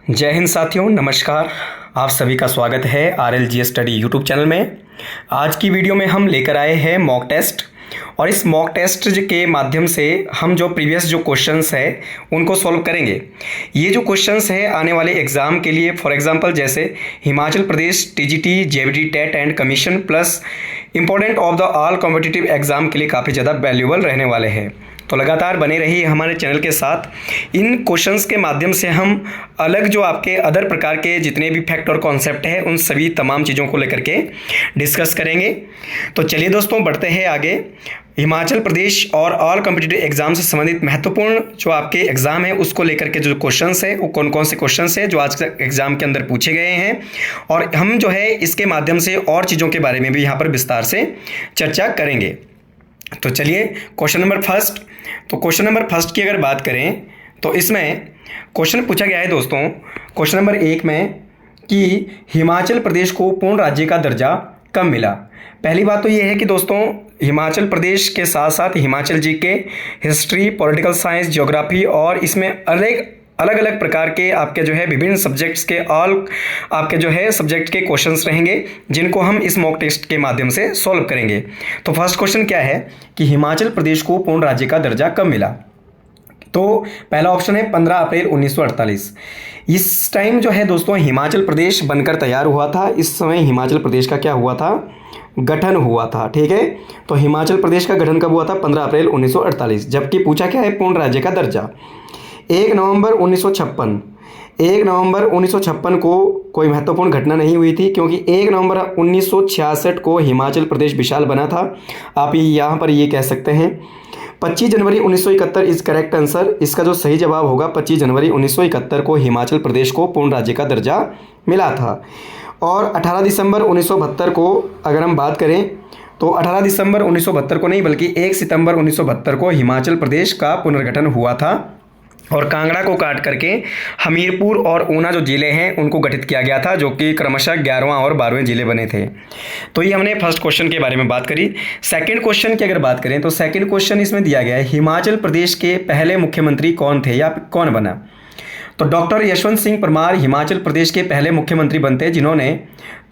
जय हिंद साथियों, नमस्कार। आप सभी का स्वागत है RLG स्टडी यूट्यूब चैनल में। आज की वीडियो में हम लेकर आए हैं मॉक टेस्ट, और इस मॉक टेस्ट के माध्यम से हम जो प्रीवियस जो क्वेश्चंस है उनको सॉल्व करेंगे। ये जो क्वेश्चंस है आने वाले एग्ज़ाम के लिए, फॉर एग्जांपल जैसे Himachal Pradesh TGT, JBD, TET and commission plus important of the all competitive exam के लिए काफ़ी ज़्यादा वैल्यूएबल रहने वाले हैं। तो लगातार बने रहिए हमारे चैनल के साथ। इन क्वेश्चंस के माध्यम से हम अलग जो आपके अदर प्रकार के जितने भी फैक्ट और कॉन्सेप्ट हैं उन सभी तमाम चीज़ों को लेकर के डिस्कस करेंगे। तो चलिए दोस्तों, बढ़ते हैं आगे। हिमाचल प्रदेश और ऑल कॉम्पिटिटिव एग्जाम से संबंधित महत्वपूर्ण जो आपके एग्जाम है उसको लेकर के जो क्वेश्चंस है वो कौन कौन से क्वेश्चंस है जो आज के एग्जाम के अंदर पूछे गए हैं, और हम जो है इसके माध्यम से और चीज़ों के बारे में भी यहाँ पर विस्तार से चर्चा करेंगे। तो चलिए क्वेश्चन नंबर फर्स्ट। तो क्वेश्चन नंबर फर्स्ट की अगर बात करें तो इसमें क्वेश्चन पूछा गया है दोस्तों, क्वेश्चन नंबर 1 में कि हिमाचल प्रदेश को पूर्ण राज्य का दर्जा कब मिला। पहली बात तो ये है कि दोस्तों हिमाचल प्रदेश के साथ साथ हिमाचल जी के हिस्ट्री, पॉलिटिकल साइंस, ज्योग्राफी और इसमें अलग अलग प्रकार के आपके जो है विभिन्न सब्जेक्ट्स के आपके जो है सब्जेक्ट के क्वेश्चंस रहेंगे जिनको हम इस मॉक टेस्ट के माध्यम से सॉल्व करेंगे। तो फर्स्ट क्वेश्चन क्या है कि हिमाचल प्रदेश को पूर्ण राज्य का दर्जा कब मिला। तो पहला ऑप्शन है 15 अप्रैल 1948। इस टाइम जो है दोस्तों हिमाचल प्रदेश बनकर तैयार हुआ था। इस समय हिमाचल प्रदेश का क्या हुआ था, गठन हुआ था। ठीक है, तो हिमाचल प्रदेश का गठन कब हुआ था, 15 अप्रैल 1948। जबकि पूछा क्या है पूर्ण राज्य का दर्जा 1 नवंबर 1956 को कोई महत्वपूर्ण घटना नहीं हुई थी, क्योंकि 1 नवंबर 1966 को हिमाचल प्रदेश विशाल बना था। आप यहाँ पर ये कह सकते हैं 25 जनवरी 1971 इज करेक्ट आंसर। इसका जो सही जवाब होगा 25 जनवरी 1971 को हिमाचल प्रदेश को पूर्ण राज्य का दर्जा मिला था। और 18 दिसंबर 1972 को अगर हम बात करें तो 18 दिसंबर 1972 को नहीं बल्कि 1 सितंबर 1972 को हिमाचल प्रदेश का पुनर्गठन हुआ था, और कांगड़ा को काट करके हमीरपुर और ऊना जो ज़िले हैं उनको गठित किया गया था, जो कि क्रमशः 11वां और 12वें ज़िले बने थे। तो ये हमने फर्स्ट क्वेश्चन के बारे में बात करी। सेकंड क्वेश्चन की अगर बात करें तो सेकंड क्वेश्चन इसमें दिया गया है हिमाचल प्रदेश के पहले मुख्यमंत्री कौन थे या कौन बना। तो डॉक्टर यशवंत सिंह परमार हिमाचल प्रदेश के पहले मुख्यमंत्री बनते जिन्होंने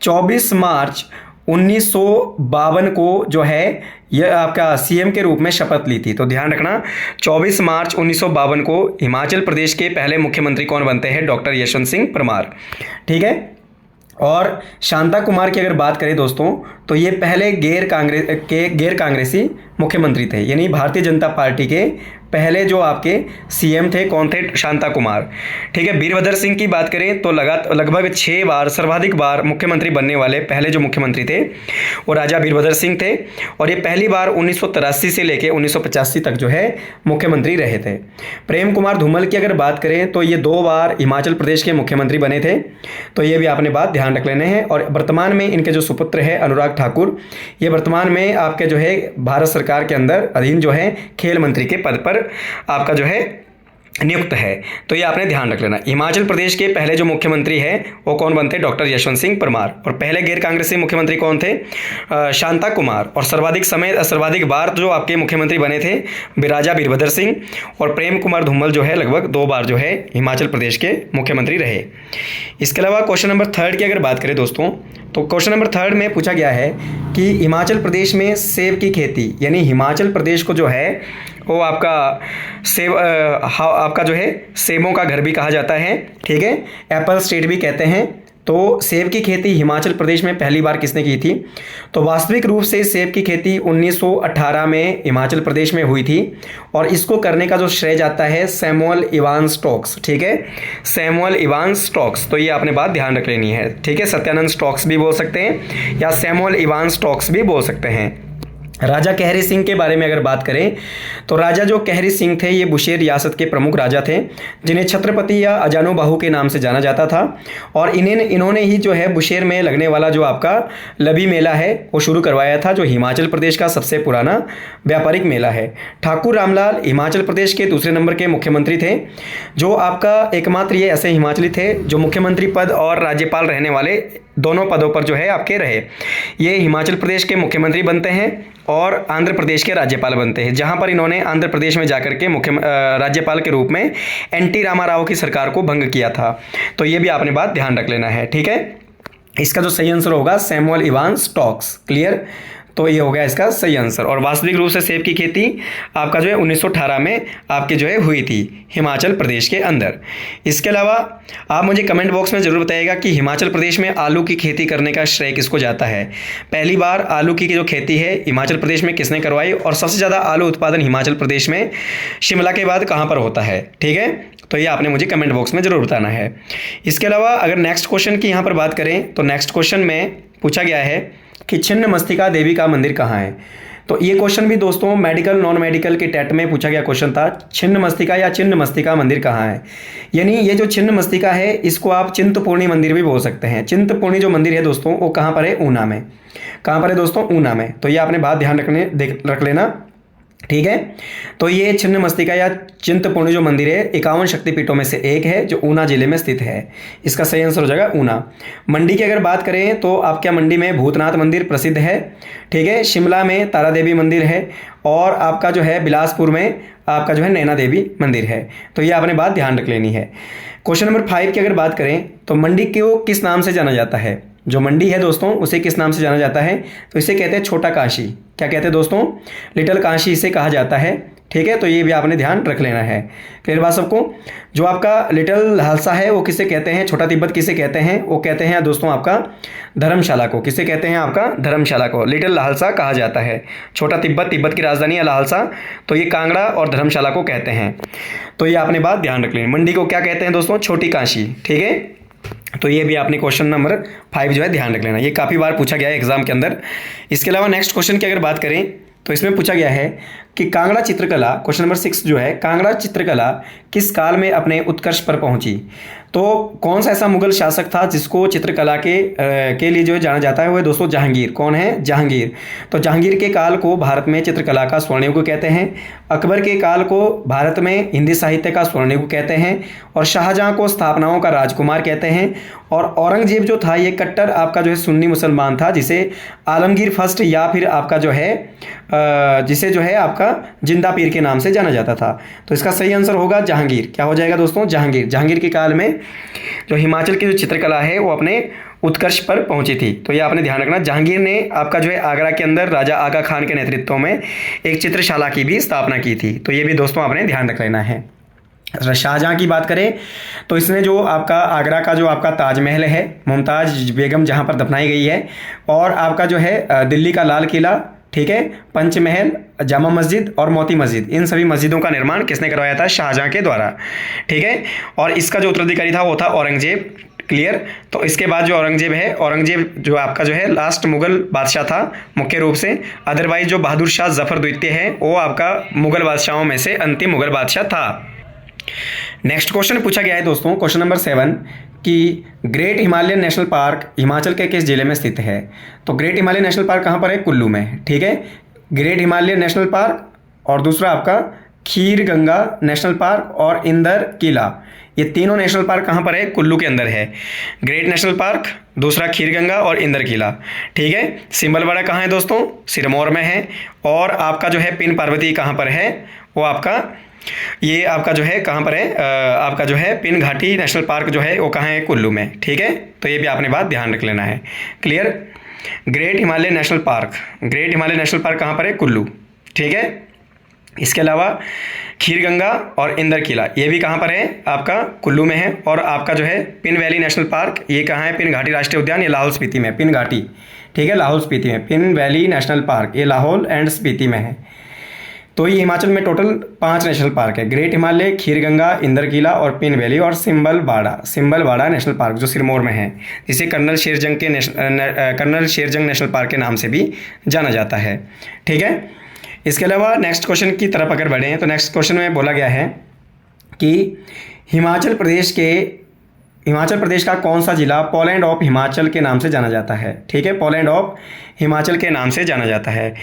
24 मार्च 1952 को जो है यह आपका CM के रूप में शपथ ली थी। तो ध्यान रखना 24 मार्च 1952 को हिमाचल प्रदेश के पहले मुख्यमंत्री कौन बनते हैं, डॉक्टर यशवंत सिंह परमार। ठीक है, और शांता कुमार की अगर बात करें दोस्तों तो ये पहले गैर कांग्रेसी मुख्यमंत्री थे, यानी भारतीय जनता पार्टी के पहले जो आपके CM थे कौन थे, शांता कुमार। ठीक है, वीरभद्र सिंह की बात करें तो लगभग 6 बार सर्वाधिक बार मुख्यमंत्री बनने वाले पहले जो मुख्यमंत्री थे वो राजा वीरभद्र सिंह थे, और ये पहली बार 1983 से लेकर 1985 तक जो है मुख्यमंत्री रहे थे। प्रेम कुमार धूमल की अगर बात करें तो ये 2 बार हिमाचल प्रदेश के मुख्यमंत्री बने थे, तो ये भी आपने बात ध्यान रख लेने हैं। और वर्तमान में इनके जो सुपुत्र है अनुराग ठाकुर, ये वर्तमान में आपके जो है भारत सरकार के अंदर अधीन जो है खेल मंत्री के पद पर आपका जो है नियुक्त है। तो ये आपने ध्यान रख लेना। हिमाचल प्रदेश के पहले जो मुख्यमंत्री हैं वो कौन बनते, डॉक्टर यशवंत सिंह परमार, और पहले गैर कांग्रेसी मुख्यमंत्री कौन थे, शांता कुमार, और सर्वाधिक बार जो आपके मुख्यमंत्री बने थे राजा वीरभद्र सिंह, और प्रेम कुमार धूमल जो है लगभग 2 बार जो है हिमाचल प्रदेश के मुख्यमंत्री रहे। इसके अलावा क्वेश्चन नंबर 3 की अगर बात करें दोस्तों तो क्वेश्चन नंबर 3 में पूछा गया है कि हिमाचल प्रदेश में सेब की खेती, यानी हिमाचल प्रदेश को जो है वो आपका आपका जो है सेबों का घर भी कहा जाता है। ठीक है, एप्पल स्टेट भी कहते हैं। तो सेब की खेती हिमाचल प्रदेश में पहली बार किसने की थी, तो वास्तविक रूप से सेब की खेती 1918 में हिमाचल प्रदेश में हुई थी, और इसको करने का जो श्रेय जाता है सैमुअल इवान स्टोक्स। ठीक है, सैमुअल इवान स्टोक्स, तो ये आपने बात ध्यान रख लेनी है। ठीक है, सत्यानंद स्टोक्स भी बोल सकते हैं या सैमुअल इवान स्टोक्स भी बोल सकते हैं। राजा कहरी सिंह के बारे में अगर बात करें तो राजा जो कहरी सिंह थे ये बुशेर रियासत के प्रमुख राजा थे, जिन्हें छत्रपति या अजानुबाहु के नाम से जाना जाता था, और इन्होंने ही जो है बुशेर में लगने वाला जो आपका लबी मेला है वो शुरू करवाया था, जो हिमाचल प्रदेश का सबसे पुराना व्यापारिक मेला है। ठाकुर रामलाल हिमाचल प्रदेश के दूसरे नंबर के मुख्यमंत्री थे, जो आपका एकमात्र ये ऐसे हिमाचली थे जो मुख्यमंत्री पद और राज्यपाल रहने वाले दोनों पदों पर जो है आपके रहे। ये हिमाचल प्रदेश के मुख्यमंत्री बनते हैं और आंध्र प्रदेश के राज्यपाल बनते हैं, जहां पर इन्होंने आंध्र प्रदेश में जाकर के राज्यपाल के रूप में एनटी रामाराव की सरकार को भंग किया था। तो ये भी आपने बात ध्यान रख लेना है, ठीक है। इसका जो सही आंसर होगा सैमुअल इवान स्टोक्स। क्लियर, तो ये हो गया इसका सही आंसर। और वास्तविक रूप से सेब की खेती आपका जो है 1918 में आपकी जो है हुई थी हिमाचल प्रदेश के अंदर। इसके अलावा आप मुझे कमेंट बॉक्स में ज़रूर बताइएगा कि हिमाचल प्रदेश में आलू की खेती करने का श्रेय किसको जाता है। पहली बार आलू की जो खेती है हिमाचल प्रदेश में किसने करवाई, और सबसे ज़्यादा आलू उत्पादन हिमाचल प्रदेश में शिमला के बाद कहाँ पर होता है, ठीक है। तो ये आपने मुझे कमेंट बॉक्स में ज़रूर बताना है। इसके अलावा अगर नेक्स्ट क्वेश्चन की यहाँ पर बात करें तो नेक्स्ट क्वेश्चन में पूछा गया है कि छिन्न मस्तिका देवी का मंदिर कहाँ है। तो ये क्वेश्चन भी दोस्तों मेडिकल नॉन मेडिकल के टेट में पूछा गया क्वेश्चन था। छिन्न मस्तिका या चिन्ह मस्तिका मंदिर कहाँ है, यानी ये जो छिन्न मस्तिका है इसको आप चिंतपूर्णी मंदिर भी बोल सकते हैं। चिंतपूर्णी जो मंदिर है दोस्तों वो कहाँ पर है, ऊना में। कहाँ पर है दोस्तों, ऊना में। तो ये आपने बात ध्यान रख लेना, ठीक है। तो ये छिन्न मस्तिका या चिंतपूर्णी जो मंदिर है 51 शक्तिपीठों में से एक है जो ऊना जिले में स्थित है। इसका सही आंसर हो जाएगा ऊना। मंडी की अगर बात करें तो आपके मंडी में भूतनाथ मंदिर प्रसिद्ध है, ठीक है। शिमला में तारा देवी मंदिर है और आपका जो है बिलासपुर में आपका जो है नैना देवी मंदिर है। तो ये आपने बात ध्यान रख लेनी है। क्वेश्चन नंबर 5 की अगर बात करें तो मंडी को किस नाम से जाना जाता है। जो मंडी है दोस्तों उसे किस नाम से जाना जाता है, तो इसे कहते हैं छोटा काशी। क्या कहते हैं दोस्तों, लिटिल काशी इसे कहा जाता है, ठीक है। तो ये भी आपने ध्यान रख लेना है। क्लियर बात सबको। जो आपका लिटिल लहासा है वो किसे कहते हैं, छोटा तिब्बत किसे कहते हैं, वो कहते हैं दोस्तों आपका धर्मशाला को। किसे कहते हैं, आपका धर्मशाला को लिटिल लहासा कहा जाता है। छोटा तिब्बत, तिब्बत की राजधानी है लहासा, तो ये कांगड़ा और धर्मशाला को कहते हैं। तो ये आपने बात ध्यान रख लेनी। मंडी को क्या कहते हैं दोस्तों, छोटी काशी, ठीक है। तो ये भी आपने क्वेश्चन नंबर 5 जो है ध्यान रख लेना, ये काफ़ी बार पूछा गया है एग्जाम के अंदर। इसके अलावा नेक्स्ट क्वेश्चन की अगर बात करें तो इसमें पूछा गया है कि कांगड़ा चित्रकला, क्वेश्चन नंबर 6 जो है, कांगड़ा चित्रकला किस काल में अपने उत्कर्ष पर पहुंची। तो कौन सा ऐसा मुगल शासक था जिसको चित्रकला के लिए जो जाना जाता है वो है दोस्तों जहांगीर। कौन है, जहांगीर। तो जहांगीर के काल को भारत में चित्रकला का स्वर्ण युग कहते हैं। अकबर के काल को भारत में हिंदी साहित्य का स्वर्ण युग कहते हैं। और शाहजहां को स्थापनाओं का राजकुमार कहते हैं। और औरंगजेब जो था ये कट्टर आपका जो है सुन्नी मुसलमान था, जिसे आलमगीर फर्स्ट या फिर आपका जो है जिसे जो है आपका जिंदा पीर के नाम से जाना जाता था। तो इसका सही आंसर होगा जहांगीर। क्या हो जाएगा दोस्तों, जहांगीर। जहांगीर के काल में जो हिमाचल की जो चित्रकला है वो अपने उत्कर्ष पर पहुंची थी। तो ये आपने ध्यान रखना। जहांगीर ने आपका जो है आगरा के अंदर राजा आगा खान के नेतृत्व में एक चित्रशाला की भी स्थापना की थी। तो ये भी दोस्तों आपने ध्यान रख लेना है। शाहजहां की बात करें तो इसने जो आपका आगरा का जो आपका ताजमहल है, मुमताज बेगम जहां पर दफनाई गई है, और आपका जो है दिल्ली का लाल किला, ठीक है, पंचमहल, जामा मस्जिद और मोती मस्जिद, इन सभी मस्जिदों का निर्माण किसने करवाया था, शाहजहां के द्वारा, ठीक है। और इसका जो उत्तराधिकारी था वो था औरंगजेब। क्लियर। तो इसके बाद जो औरंगजेब है, औरंगजेब जो आपका जो है लास्ट मुगल बादशाह था मुख्य रूप से। अदरवाइज जो बहादुर शाह जफर द्वितीय है वो आपका मुगल बादशाहों में से अंतिम मुगल बादशाह था। नेक्स्ट क्वेश्चन पूछा गया है दोस्तों, क्वेश्चन नंबर 7 कि great Himalayan national park Himachal के किस जिले में स्थित है। तो ग्रेट हिमालयन नेशनल पार्क कहाँ पर है, कुल्लू में, ठीक है। ग्रेट हिमालयन नेशनल पार्क और दूसरा आपका खीर गंगा नेशनल पार्क और इंदर किला, ये तीनों नेशनल पार्क कहाँ पर है, कुल्लू के अंदर है। ग्रेट नेशनल पार्क, दूसरा खीर गंगा और इंदर किला, ठीक है। सिंबलवाड़ा कहाँ है दोस्तों, सिरमौर में है। और आपका जो है पिन पार्वती कहाँ पर है, वो आपका ये आपका जो है कहाँ पर है, आपका जो है पिन घाटी नेशनल पार्क जो है वो कहाँ है, कुल्लू में, ठीक है। तो ये भी आपने बात ध्यान रख लेना है। Clear. Great Himalaya national park, great Himalaya national park कहाँ पर है, कुल्लू, ठीक है। इसके अलावा खीरगंगा और इंदर किला ये भी कहाँ पर है, आपका कुल्लू में है। और आपका जो है पिन वैली नेशनल पार्क ये कहाँ है, पिन घाटी राष्ट्रीय उद्यान, ये लाहौल स्पीति में, पिन घाटी, ठीक है, लाहौल स्पीति में। पिन वैली नेशनल पार्क ये लाहौल एंड स्पीति में है। तो ये हिमाचल में टोटल 5 नेशनल पार्क है, ग्रेट हिमालय, खीरगंगा, इंदर किला और पिन वैली और सिंबलवाड़ा नेशनल पार्क जो सिरमौर में है, जिसे कर्नल शेरजंग नेशनल पार्क के नाम से भी जाना जाता है, ठीक है। इसके अलावा नेक्स्ट क्वेश्चन की तरफ अगर बढ़ें तो नेक्स्ट क्वेश्चन में बोला गया है कि हिमाचल प्रदेश का कौन सा जिला पोलैंड ऑफ हिमाचल के नाम से जाना जाता है, ठीक है, पोलैंड ऑफ हिमाचल के नाम से जाना जाता है।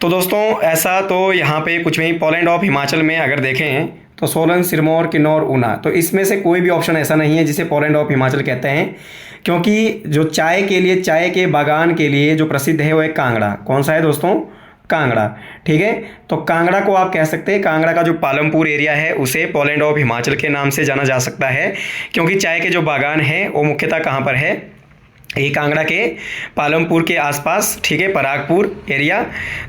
तो दोस्तों ऐसा तो यहाँ पे कुछ नहीं, पोलैंड ऑफ हिमाचल में अगर देखें तो सोलन, सिरमौर, किन्नौर, ऊना। तो इसमें से कोई भी ऑप्शन ऐसा नहीं है जिसे पोलैंड ऑफ हिमाचल कहते हैं, क्योंकि जो चाय के लिए, चाय के बागान के लिए जो प्रसिद्ध है वो है कांगड़ा। कौन सा है दोस्तों? कांगड़ा। ठीक है, तो कांगड़ा को आप कह सकते हैं, कांगड़ा का जो पालमपुर एरिया है उसे पोलैंड ऑफ हिमाचल के नाम से जाना जा सकता है, क्योंकि चाय के जो बागान हैं वो मुख्यतः कहाँ पर है? ये कांगड़ा के पालमपुर के आसपास, ठीक है, परागपुर एरिया,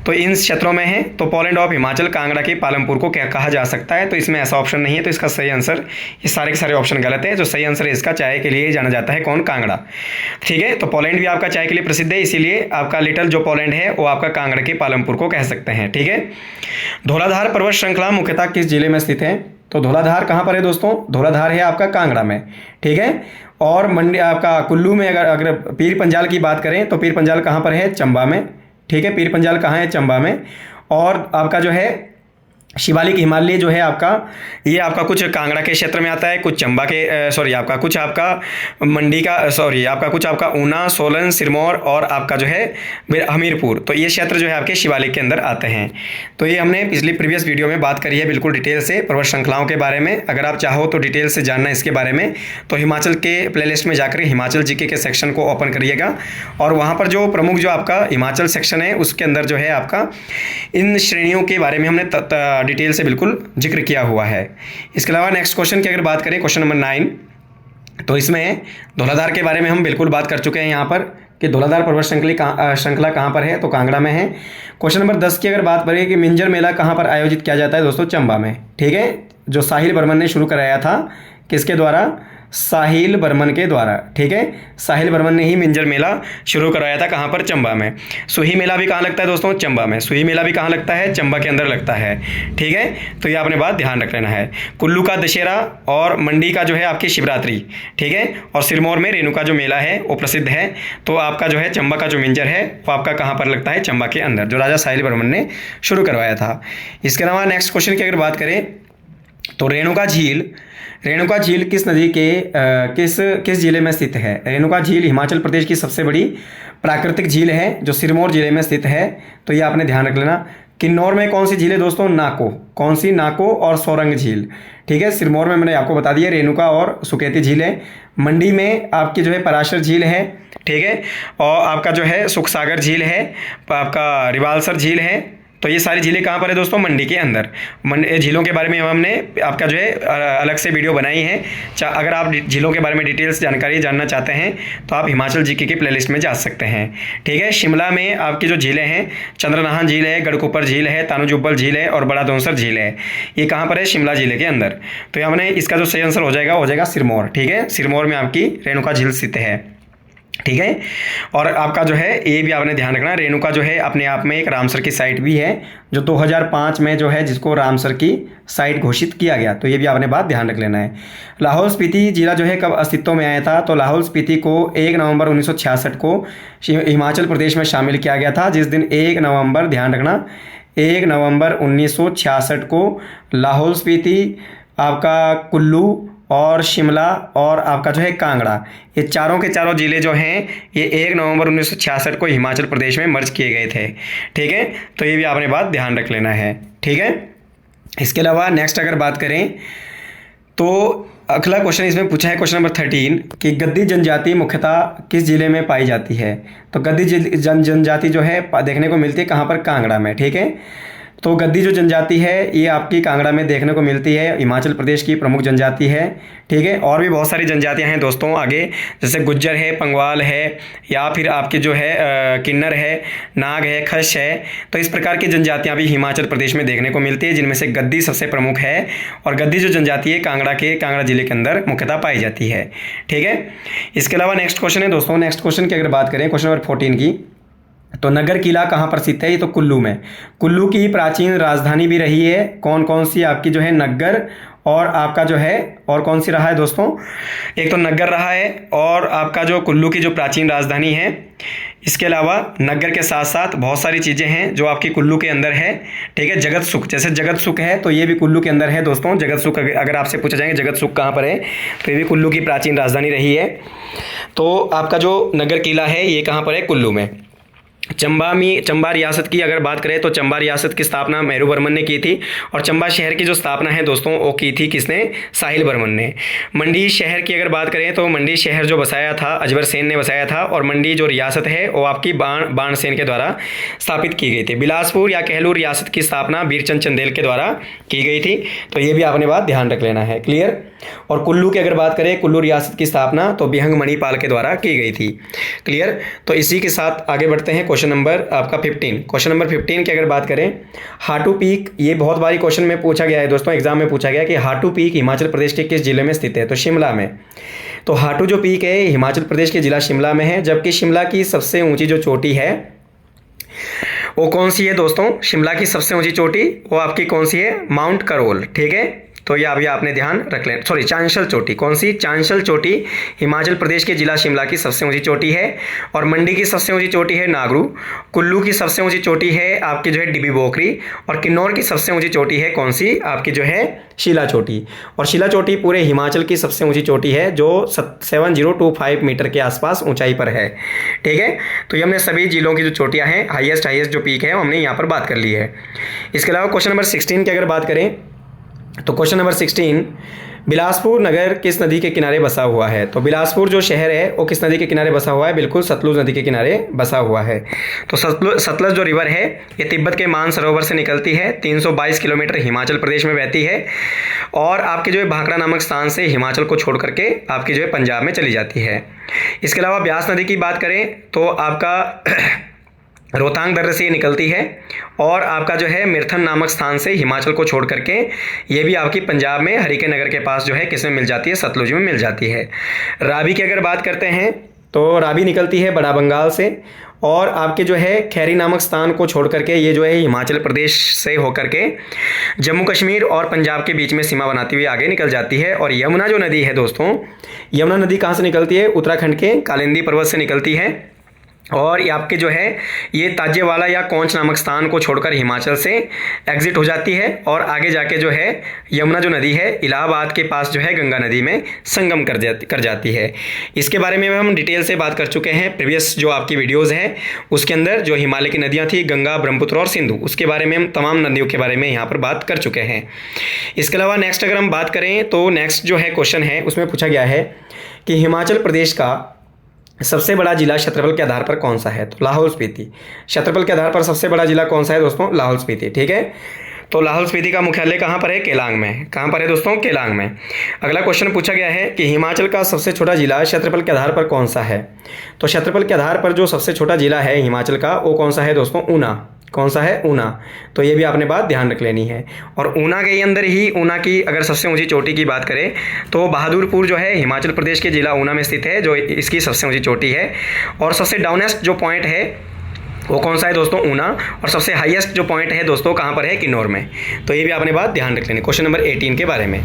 तो इन क्षेत्रों में है। तो पोलैंड ऑफ हिमाचल कांगड़ा के पालमपुर को क्या कहा जा सकता है? तो इसमें ऐसा ऑप्शन नहीं है, तो इसका सही आंसर, ये सारे के सारे ऑप्शन गलत है। जो सही आंसर है इसका, चाय के लिए जाना जाता है कौन? कांगड़ा। ठीक है, तो पोलैंड भी आपका चाय के लिए प्रसिद्ध है, इसीलिए आपका लिटिल जो पोलैंड है वो आपका कांगड़ा के पालमपुर को कह सकते हैं। ठीक है, धौलाधार पर्वत श्रृंखला मुख्यतः किस जिले में स्थित है? तो धौलाधार कहाँ पर है दोस्तों? धौलाधार है आपका कांगड़ा में। ठीक है, और मंडी आपका कुल्लू में, अगर पीर पंजाल की बात करें तो पीर पंजाल कहाँ पर है? चंबा में। ठीक है, पीर पंजाल कहाँ है? चंबा में। और आपका जो है शिवालिक हिमालय जो है आपका, ये आपका कुछ कांगड़ा के क्षेत्र में आता है, कुछ चंबा के सॉरी आपका कुछ आपका मंडी का सॉरी आपका कुछ आपका ऊना, सोलन, सिरमौर और आपका जो है हमीरपुर, तो ये क्षेत्र जो है आपके शिवालिक के अंदर आते हैं। तो ये हमने पिछली प्रीवियस वीडियो में बात करी है बिल्कुल डिटेल से पर्वत श्रृंखलाओं के बारे में। अगर आप चाहो तो डिटेल से जानना इसके बारे में तो हिमाचल के प्लेलिस्ट में जाकर हिमाचल जीके के सेक्शन को ओपन करिएगा, और वहाँ पर जो प्रमुख जो आपका हिमाचल सेक्शन है उसके अंदर जो है आपका इन श्रेणियों के बारे में हमने डिटेल से बिल्कुल जिक्र किया हुआ है। इसके अलावा नेक्स्ट क्वेश्चन की अगर बात करें, क्वेश्चन नंबर 9, तो इसमें धौलाधार के बारे में हम बिल्कुल बात कर चुके हैं यहाँ पर कि धौलाधार पर्वत श्रृंखला कहाँ पर है? तो कांगड़ा में है। क्वेश्चन नंबर 10 की अगर बात करें कि मिंजर मेला कहाँ पर आयोजित किया जाता है दोस्तों? चंबा में। ठीक है, जो साहिल बर्मन ने शुरू कराया था, किसके द्वारा? साहिल बर्मन के द्वारा। ठीक है, साहिल बर्मन ने ही मिंजर मेला शुरू कराया था, कहाँ पर? चंबा में। सुही मेला भी कहाँ लगता है दोस्तों? चंबा में। सुही मेला भी कहाँ लगता है? चंबा के अंदर लगता है। ठीक है, तो ये आपने बात ध्यान रख लेना है। कुल्लू का दशहरा और मंडी का जो है आपकी शिवरात्रि, ठीक है, और सिरमौर में रेणुका जो मेला है वो प्रसिद्ध है। तो आपका जो है चंबा का जो मिंजर है वो आपका कहाँ पर लगता है? चंबा के अंदर, जो राजा साहिल बर्मन ने शुरू करवाया था। इसके अलावा नेक्स्ट क्वेश्चन की अगर बात करें तो रेणुका झील किस नदी के किस जिले में स्थित है? रेणुका झील हिमाचल प्रदेश की सबसे बड़ी प्राकृतिक झील है जो सिरमौर जिले में स्थित है। तो ये आपने ध्यान रख लेना। किन्नौर में कौन सी झील है दोस्तों? नाको। कौन सी? नाको और सोरंग झील। ठीक है, सिरमौर में मैंने आपको बता दिया रेणुका और सुकेती झील है। मंडी में आपकी जो है पराशर झील है। ठीक है, और आपका जो है सुखसागर झील है, आपका रिवालसर झील है। तो ये सारी झीलें कहाँ पर है दोस्तों? मंडी के अंदर। झीलों के बारे में हमने आपका जो है अलग से वीडियो बनाई है। अगर आप झीलों के बारे में डिटेल्स जानकारी जानना चाहते हैं तो आप हिमाचल जीके की प्लेलिस्ट में जा सकते हैं। ठीक है, शिमला में आपकी जो झीलें हैं, चंद्रनाहन झील है, गढ़कुपर झील है, तानूजुब्बल झील है और बड़ा दौंसर झील है। ये कहाँ पर है? शिमला जिले के अंदर। तो हमने इसका जो सही आंसर हो जाएगा सिरमौर। ठीक है, सिरमौर में आपकी रेणुका झील स्थित है। ठीक है, और आपका जो है ये भी आपने ध्यान रखना, रेणुका जो है अपने आप में एक रामसर की साइट भी है, जो 2005 में जो है जिसको रामसर की साइट घोषित किया गया। तो ये भी आपने बात ध्यान रख लेना है। लाहौल स्पीति जिला जो है कब अस्तित्व में आया था? तो लाहौल स्पीति को 1 नवंबर 1966 को हिमाचल प्रदेश में शामिल किया गया था, जिस दिन 1 नवंबर, ध्यान रखना, 1 नवंबर 1966 को लाहौल स्पीति, आपका कुल्लू और शिमला और आपका जो है कांगड़ा, ये चारों के चारों ज़िले जो हैं ये 1 नवंबर 1966 को हिमाचल प्रदेश में मर्ज किए गए थे। ठीक है, तो ये भी आपने बात ध्यान रख लेना है। ठीक है, इसके अलावा नेक्स्ट अगर बात करें तो अगला क्वेश्चन इसमें पूछा है, क्वेश्चन नंबर 13, कि गद्दी जनजाति मुख्यतः किस जिले में पाई जाती है? तो गद्दी जनजाति जो है देखने को मिलती है कहाँ पर? कांगड़ा में। ठीक है, तो गद्दी जो जनजाति है ये आपकी कांगड़ा में देखने को मिलती है, हिमाचल प्रदेश की प्रमुख जनजाति है। ठीक है, और भी बहुत सारी जनजातियां हैं दोस्तों आगे, जैसे गुज्जर है, पंगवाल है, या फिर आपके जो है किन्नर है, नाग है, खश है। तो इस प्रकार की जनजातियां भी हिमाचल प्रदेश में देखने को मिलती है, जिनमें से गद्दी सबसे प्रमुख है। और गद्दी जो जनजाति है कांगड़ा जिले के अंदर मुख्यतः पाई जाती है। ठीक है, इसके अलावा नेक्स्ट क्वेश्चन है दोस्तों, नेक्स्ट क्वेश्चन की अगर बात करें, क्वेश्चन नंबर 14 की, तो नगर किला कहाँ पर स्थित है? ये तो कुल्लू में। कुल्लू की प्राचीन राजधानी भी रही है। कौन कौन सी आपकी जो है? नग्गर, और आपका जो है और कौन सी रहा है दोस्तों? एक तो नग्गर रहा है, और आपका जो कुल्लू की जो प्राचीन राजधानी है। इसके अलावा नग्गर के साथ साथ बहुत सारी चीज़ें हैं जो आपकी कुल्लू के अंदर है। ठीक है, जगत सुख, जैसे जगत सुख है तो ये भी कुल्लू के अंदर है दोस्तों। जगत सुख अगर आपसे पूछा जाएंगे जगत सुख कहाँ पर है, तो ये भी कुल्लू की प्राचीन राजधानी रही है। तो आपका जो नगर किला है ये कहाँ पर है? कुल्लू में। चंबा रियासत की अगर बात करें तो चंबा रियासत की स्थापना मेरू वर्मन ने की थी। और चंबा शहर की जो स्थापना है दोस्तों वो की थी किसने? साहिल वर्मन ने। मंडी शहर की अगर बात करें तो मंडी शहर जो बसाया था अजबर सेन ने बसाया था। और मंडी जो रियासत है वो आपकी बाण सेन के द्वारा स्थापित की गई थी। बिलासपुर या कहलूर रियासत की स्थापना बीरचंद चंदेल के द्वारा की गई थी। तो ये भी आपने बात ध्यान रख लेना है। क्लियर। और कुल्लू की अगर बात करें कुल्लू रियासत की स्थापना तो बिहंग मणिपाल के द्वारा की गई थी। क्लियर। तो इसी के साथ आगे बढ़ते हैं क्वेश्चन नंबर आपका 15। क्वेश्चन नंबर 15 की अगर बात करें, हाटू पीक, ये बहुत बारी क्वेश्चन में पूछा गया है दोस्तों, एग्जाम में पूछा गया कि हाटू पीक हिमाचल प्रदेश के किस जिले में स्थित है? तो शिमला में। तो हाटू जो पीक है हिमाचल प्रदेश के जिला शिमला में है। जबकि शिमला की सबसे ऊंची जो चोटी है वो कौन सी है दोस्तों? शिमला की सबसे ऊंची चोटी वो आपकी कौन सी है? माउंट करोल। ठीक है। तो ये अभी आपने ध्यान रख लेना। सॉरी, चांशल चोटी। कौन सी? चांशल चोटी हिमाचल प्रदेश के जिला शिमला की सबसे ऊंची चोटी है। और मंडी की सबसे ऊंची चोटी है नागरू। कुल्लू की सबसे ऊंची चोटी है आपकी जो है डिबी बोकरी। और किन्नौर की सबसे ऊंची चोटी है कौन सी? आपकी जो है शिला चोटी। और शिला चोटी पूरे हिमाचल की सबसे ऊंची चोटी है जो 7025 मीटर के आसपास ऊंचाई पर है। ठीक है। तो ये हमने सभी जिलों की जो चोटियां हैं, हाईएस्ट जो पीक है हमने यहाँ पर बात कर ली है। इसके अलावा क्वेश्चन नंबर 16 की अगर बात करें तो क्वेश्चन नंबर 16, बिलासपुर नगर किस नदी के किनारे बसा हुआ है? तो बिलासपुर जो शहर है वो किस नदी के किनारे बसा हुआ है? बिल्कुल सतलुज नदी के किनारे बसा हुआ है। तो सतलुज जो रिवर है ये तिब्बत के मानसरोवर से निकलती है, 322 किलोमीटर हिमाचल प्रदेश में बहती है। और आपके जो है भाखड़ा नामक स्थान से हिमाचल को छोड़ करके आपकी जो है पंजाब में चली जाती है। इसके अलावा ब्यास नदी की बात करें तो आपका रोहतांग दर्रे से ये निकलती है। और आपका जो है मिर्थन नामक स्थान से हिमाचल को छोड़ करके ये भी आपकी पंजाब में हरिके नगर के पास जो है किसमें मिल जाती है? सतलुज में मिल जाती है। रावी की अगर बात करते हैं तो रावी निकलती है बड़ा बंगाल से। और आपके जो है खैरी नामक स्थान को छोड़ करके ये जो है हिमाचल प्रदेश से होकर के जम्मू कश्मीर और पंजाब के बीच में सीमा बनाती हुई आगे निकल जाती है। और यमुना जो नदी है दोस्तों, यमुना नदी कहाँ से निकलती है? उत्तराखंड के कालिंदी पर्वत से निकलती है। और ये आपके जो है ये ताजेवाला या कौंच नामक स्थान को छोड़कर हिमाचल से एग्जिट हो जाती है। और आगे जाके जो है यमुना जो नदी है इलाहाबाद के पास जो है गंगा नदी में संगम कर जाती है। इसके बारे में हम डिटेल से बात कर चुके हैं प्रीवियस जो आपकी वीडियोज़ हैं उसके अंदर। जो हिमालय की नदियाँ थी गंगा, ब्रह्मपुत्र और सिंधु, उसके बारे में हम तमाम नदियों के बारे में यहाँ पर बात कर चुके हैं। इसके अलावा नेक्स्ट अगर हम बात करें तो नेक्स्ट जो है क्वेश्चन है उसमें पूछा गया है कि हिमाचल प्रदेश का सबसे बड़ा जिला क्षेत्रफल के आधार पर कौन सा है? तो लाहौल स्पीति। क्षेत्रफल के आधार पर सबसे बड़ा जिला कौन सा है दोस्तों? लाहौल स्पीति। ठीक है। तो लाहौल स्पीति का मुख्यालय कहाँ पर है? केलांग में। कहाँ पर है दोस्तों? केलांग में। अगला क्वेश्चन पूछा गया है कि हिमाचल का सबसे छोटा जिला क्षेत्रफल के आधार पर कौन सा है? तो क्षेत्रफल के आधार पर जो सबसे छोटा जिला है हिमाचल का वो कौन सा है दोस्तों? ऊना। कौन सा है? ऊना। तो ये भी आपने बात ध्यान रख लेनी है। और ऊना के अंदर ही ऊना की अगर सबसे ऊंची चोटी की बात करें तो बहादुरपुर जो है हिमाचल प्रदेश के जिला ऊना में स्थित है, जो इसकी सबसे ऊंची चोटी है। और सबसे डाउनेस्ट जो पॉइंट है वो कौन सा है दोस्तों? ऊना। और सबसे हाईएस्ट जो पॉइंट है दोस्तों कहाँ पर है? किन्नौर में। तो ये भी आपने बात ध्यान रख लेनी क्वेश्चन नंबर 18 के बारे में।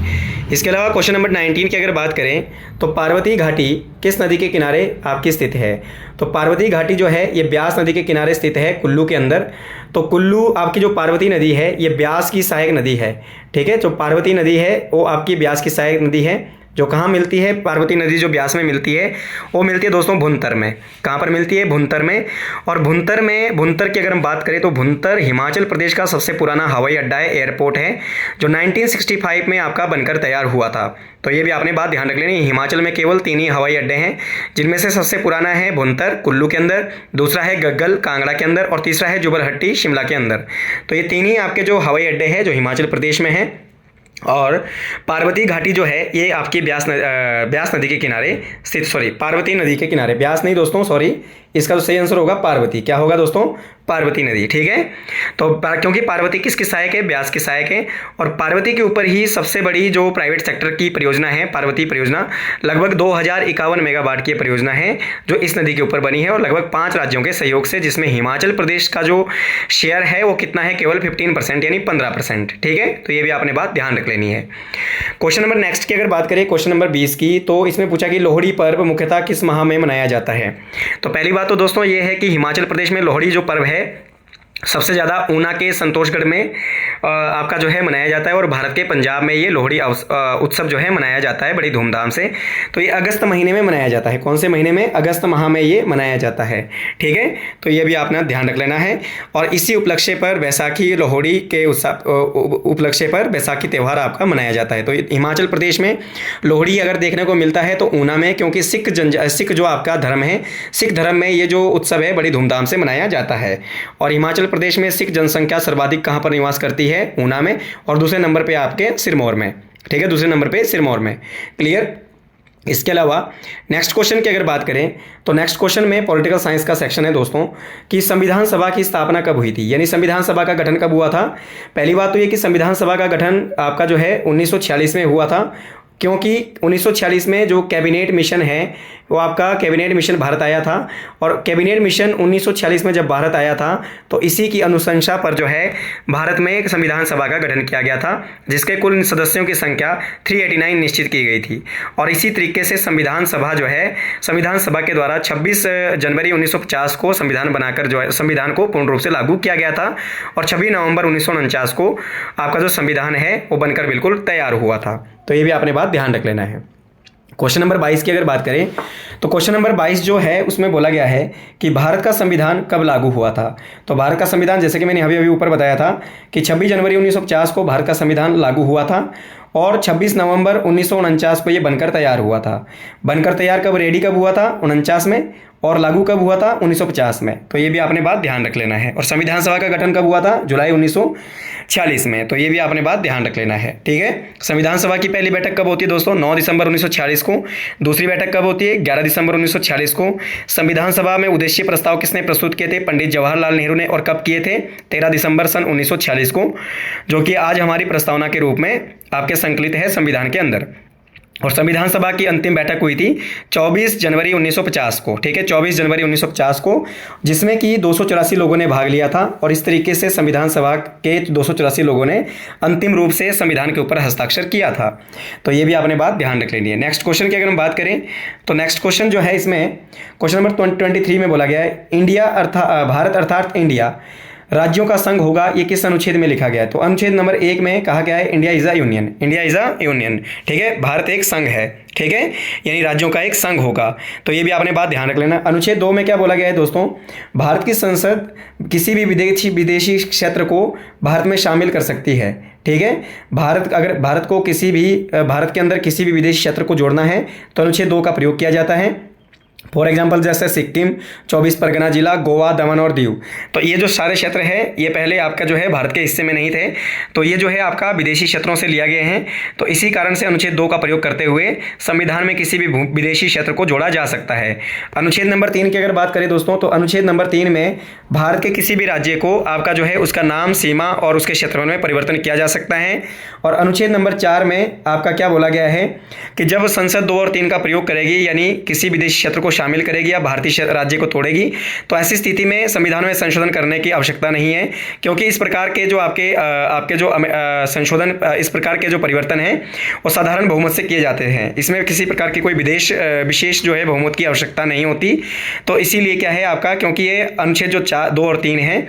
इसके अलावा क्वेश्चन नंबर 19 की अगर बात करें तो पार्वती घाटी किस नदी के किनारे आपकी स्थित है? तो पार्वती घाटी जो है ये ब्यास नदी के किनारे स्थित है कुल्लू के अंदर। तो कुल्लू आपकी जो पार्वती नदी है ये ब्यास की सहायक नदी है। ठीक है। जो पार्वती नदी है वो आपकी ब्यास की सहायक नदी है। जो कहाँ मिलती है पार्वती नदी जो ब्यास में मिलती है वो मिलती है दोस्तों भुंतर में। कहाँ पर मिलती है? भुंतर में। और भुंतर की अगर हम बात करें तो भुंतर हिमाचल प्रदेश का सबसे पुराना हवाई अड्डा है, एयरपोर्ट है, जो 1965 में आपका बनकर तैयार हुआ था। तो ये भी आपने बात ध्यान रख लेनी। हिमाचल में केवल 3 ही हवाई अड्डे हैं जिनमें से सबसे पुराना है भुंतर कुल्लू के अंदर, दूसरा है गग्गल कांगड़ा के अंदर और तीसरा है जुबलहट्टी शिमला के अंदर। तो ये 3 ही आपके जो हवाई अड्डे हैं जो हिमाचल प्रदेश में हैं। और पार्वती घाटी जो है ये आपकी ब्यास नदी के किनारे स्थित, सॉरी पार्वती नदी के किनारे, ब्यास नहीं दोस्तों, सॉरी, इसका तो सही आंसर होगा पार्वती। क्या होगा दोस्तों? पार्वती नदी। ठीक है। तो क्योंकि पार्वती किसकी सहायक है? ब्यास की सहायक है। और पार्वती के ऊपर ही सबसे बड़ी जो प्राइवेट सेक्टर की परियोजना है पार्वती परियोजना, लगभग 2051 मेगावाट की परियोजना है जो इस नदी के ऊपर बनी है। और लगभग 5 राज्यों के सहयोग से, जिसमें हिमाचल प्रदेश का जो शेयर है वो कितना है? केवल 15% यानी 15%। ठीक है। तो ये भी आपने बात ध्यान रख लेनी है। क्वेश्चन नंबर नेक्स्ट की अगर बात करें क्वेश्चन नंबर 20 की, तो इसमें पूछा कि लोहड़ी पर्व मुख्यतः किस माह में मनाया जाता है? तो पहली बात तो दोस्तों ये है कि हिमाचल प्रदेश में लोहड़ी जो पर्व है सबसे ज़्यादा ऊना के संतोषगढ़ में आपका जो है मनाया जाता है, और भारत के पंजाब में ये लोहड़ी उत्सव जो है मनाया जाता है बड़ी धूमधाम से। तो ये अगस्त महीने में मनाया जाता है। कौन से महीने में? अगस्त माह में ये मनाया जाता है। ठीक है, तो ये भी आपने ध्यान रख लेना है। और इसी उपलक्ष्य पर बैसाखी लोहड़ी के उपलक्ष्य पर बैसाखी त्यौहार आपका मनाया जाता है। तो हिमाचल प्रदेश में लोहड़ी अगर देखने को मिलता है तो ऊना में, क्योंकि सिख जो आपका धर्म है, सिख धर्म में ये जो उत्सव है बड़ी धूमधाम से मनाया जाता है। और हिमाचल प्रदेश में सिख जनसंख्या सर्वाधिक कहाँ पर निवास करती है? ऊना में। और दूसरे नंबर पे आपके सिरमौर में। ठीक है, दूसरे नंबर पे सिरमौर में। क्लियर? इसके अलावा नेक्स्ट क्वेश्चन की अगर बात करें तो नेक्स्ट क्वेश्चन में पॉलिटिकल साइंस का सेक्शन है दोस्तों, कि संविधान सभा की स्थापना कब हुई थी, यानी संविधान सभा का गठन कब हुआ था। पहली बात तो ये कि संविधान सभा का गठन आपका जो है 1946 में हुआ था, क्योंकि 1946 में जो कैबिनेट मिशन है वो आपका कैबिनेट मिशन भारत आया था। और कैबिनेट मिशन 1946 में जब भारत आया था तो इसी की अनुशंसा पर जो है भारत में एक संविधान सभा का गठन किया गया था, जिसके कुल सदस्यों की संख्या 389 निश्चित की गई थी। और इसी तरीके से संविधान सभा जो है, संविधान सभा के द्वारा 26 जनवरी 1950 को संविधान बनाकर जो है संविधान को पूर्ण रूप से लागू किया गया था। और 26 नवंबर 1949 को आपका जो संविधान है वो बनकर बिल्कुल तैयार हुआ था। तो ये भी आपने बात ध्यान रख लेना है। क्वेश्चन नंबर 22 की अगर बात करें तो क्वेश्चन नंबर 22 जो है उसमें बोला गया है कि भारत का संविधान कब लागू हुआ था। तो भारत का संविधान, जैसे कि मैंने अभी ऊपर बताया था कि 26 जनवरी 1950 को भारत का संविधान लागू हुआ था, और 26 नवंबर 1949 को ये बनकर तैयार हुआ था। बनकर तैयार कब, रेडी कब हुआ था? 49 में। और लागू कब हुआ था? 1950 में। तो ये भी आपने बात ध्यान रख लेना है। और संविधान सभा का गठन कब हुआ था? जुलाई 1946 में। तो ये भी आपने बात ध्यान रख लेना है। ठीक है, संविधान सभा की पहली बैठक कब होती है दोस्तों? 9 दिसंबर 1946 को। दूसरी बैठक कब होती है? 11 दिसंबर 1946 को। संविधान सभा में उद्देश्य प्रस्ताव किसने प्रस्तुत किए थे? पंडित जवाहरलाल नेहरू ने। और कब किए थे? 13 दिसंबर सन 1946 को, जो कि आज हमारी प्रस्तावना के रूप में आपके संकलित है संविधान के अंदर। और संविधान सभा की अंतिम बैठक हुई थी 24 जनवरी 1950 को। ठीक है, 24 जनवरी 1950 को, जिसमें कि 284 लोगों ने भाग लिया था। और इस तरीके से संविधान सभा के 284 लोगों ने अंतिम रूप से संविधान के ऊपर हस्ताक्षर किया था। तो ये भी आपने बात ध्यान रख लेनी है। नेक्स्ट क्वेश्चन की अगर हम बात करें तो नेक्स्ट क्वेश्चन जो है इसमें क्वेश्चन नंबर 23 में बोला गया है, इंडिया भारत अर्थात इंडिया राज्यों का संघ होगा, ये किस अनुच्छेद में लिखा गया है? तो अनुच्छेद नंबर 1 में कहा गया है India is a union. India is a union. ठीक है, भारत एक संघ है। ठीक है, यानी राज्यों का एक संघ होगा। तो ये भी आपने बात ध्यान रख लेना। अनुच्छेद 2 में क्या बोला गया है दोस्तों? भारत की संसद किसी भी विदेशी क्षेत्र को भारत में शामिल कर सकती है। ठीक है, अगर भारत को किसी भी भारत के अंदर किसी भी विदेशी क्षेत्र को जोड़ना है तो अनुच्छेद 2 का प्रयोग किया जाता है। फॉर एग्जाम्पल जैसे सिक्किम, 24 परगना जिला, गोवा, दमन और दीव। तो ये जो सारे क्षेत्र है ये पहले आपका जो है भारत के हिस्से में नहीं थे, तो ये जो है आपका विदेशी क्षेत्रों से लिया गए हैं। तो इसी कारण से अनुच्छेद 2 का प्रयोग करते हुए संविधान में किसी भी विदेशी क्षेत्र को जोड़ा जा सकता है। अनुच्छेद नंबर 3 की अगर बात करें दोस्तों तो अनुच्छेद नंबर 3 में भारत के किसी भी राज्य को आपका जो है उसका नाम, सीमा और उसके क्षेत्रफल में परिवर्तन किया जा सकता है। और अनुच्छेद नंबर 4 में आपका क्या बोला गया है कि जब संसद 2 और 3 का प्रयोग करेगी, यानी किसी विदेशी क्षेत्र को शामिल करेगी या भारतीय राज्य को तोड़ेगी, तो ऐसी स्थिति में संविधान में संशोधन करने की आवश्यकता नहीं है, क्योंकि इस प्रकार के जो आपके जो संशोधन, इस प्रकार के जो परिवर्तन है वो साधारण बहुमत से किए जाते हैं। इसमें किसी प्रकार की कोई विशेष जो है बहुमत की आवश्यकता नहीं होती। तो इसीलिए क्या है आपका, क्योंकि ये अनुच्छेद जो 2 और 3 है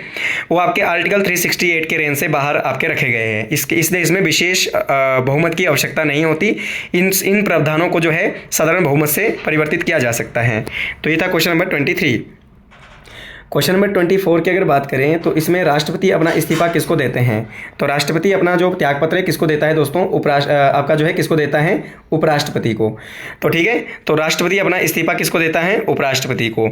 वो आपके आर्टिकल 368 के रेंज से बाहर आपके रखे गए हैं, इसलिए इसमें विशेष बहुमत की आवश्यकता नहीं होती। इन प्रावधानों को जो है साधारण बहुमत से परिवर्तित किया जा सकता है। तो ये था क्वेश्चन नंबर 23। क्वेश्चन नंबर 24 की अगर बात करें तो इसमें राष्ट्रपति अपना इस्तीफा किसको देते हैं? तो राष्ट्रपति अपना जो त्यागपत्र है किसको देता है दोस्तों? आपका जो है किसको देता है? उपराष्ट्रपति को। तो ठीक है, तो राष्ट्रपति अपना इस्तीफा किसको देता है? उपराष्ट्रपति को।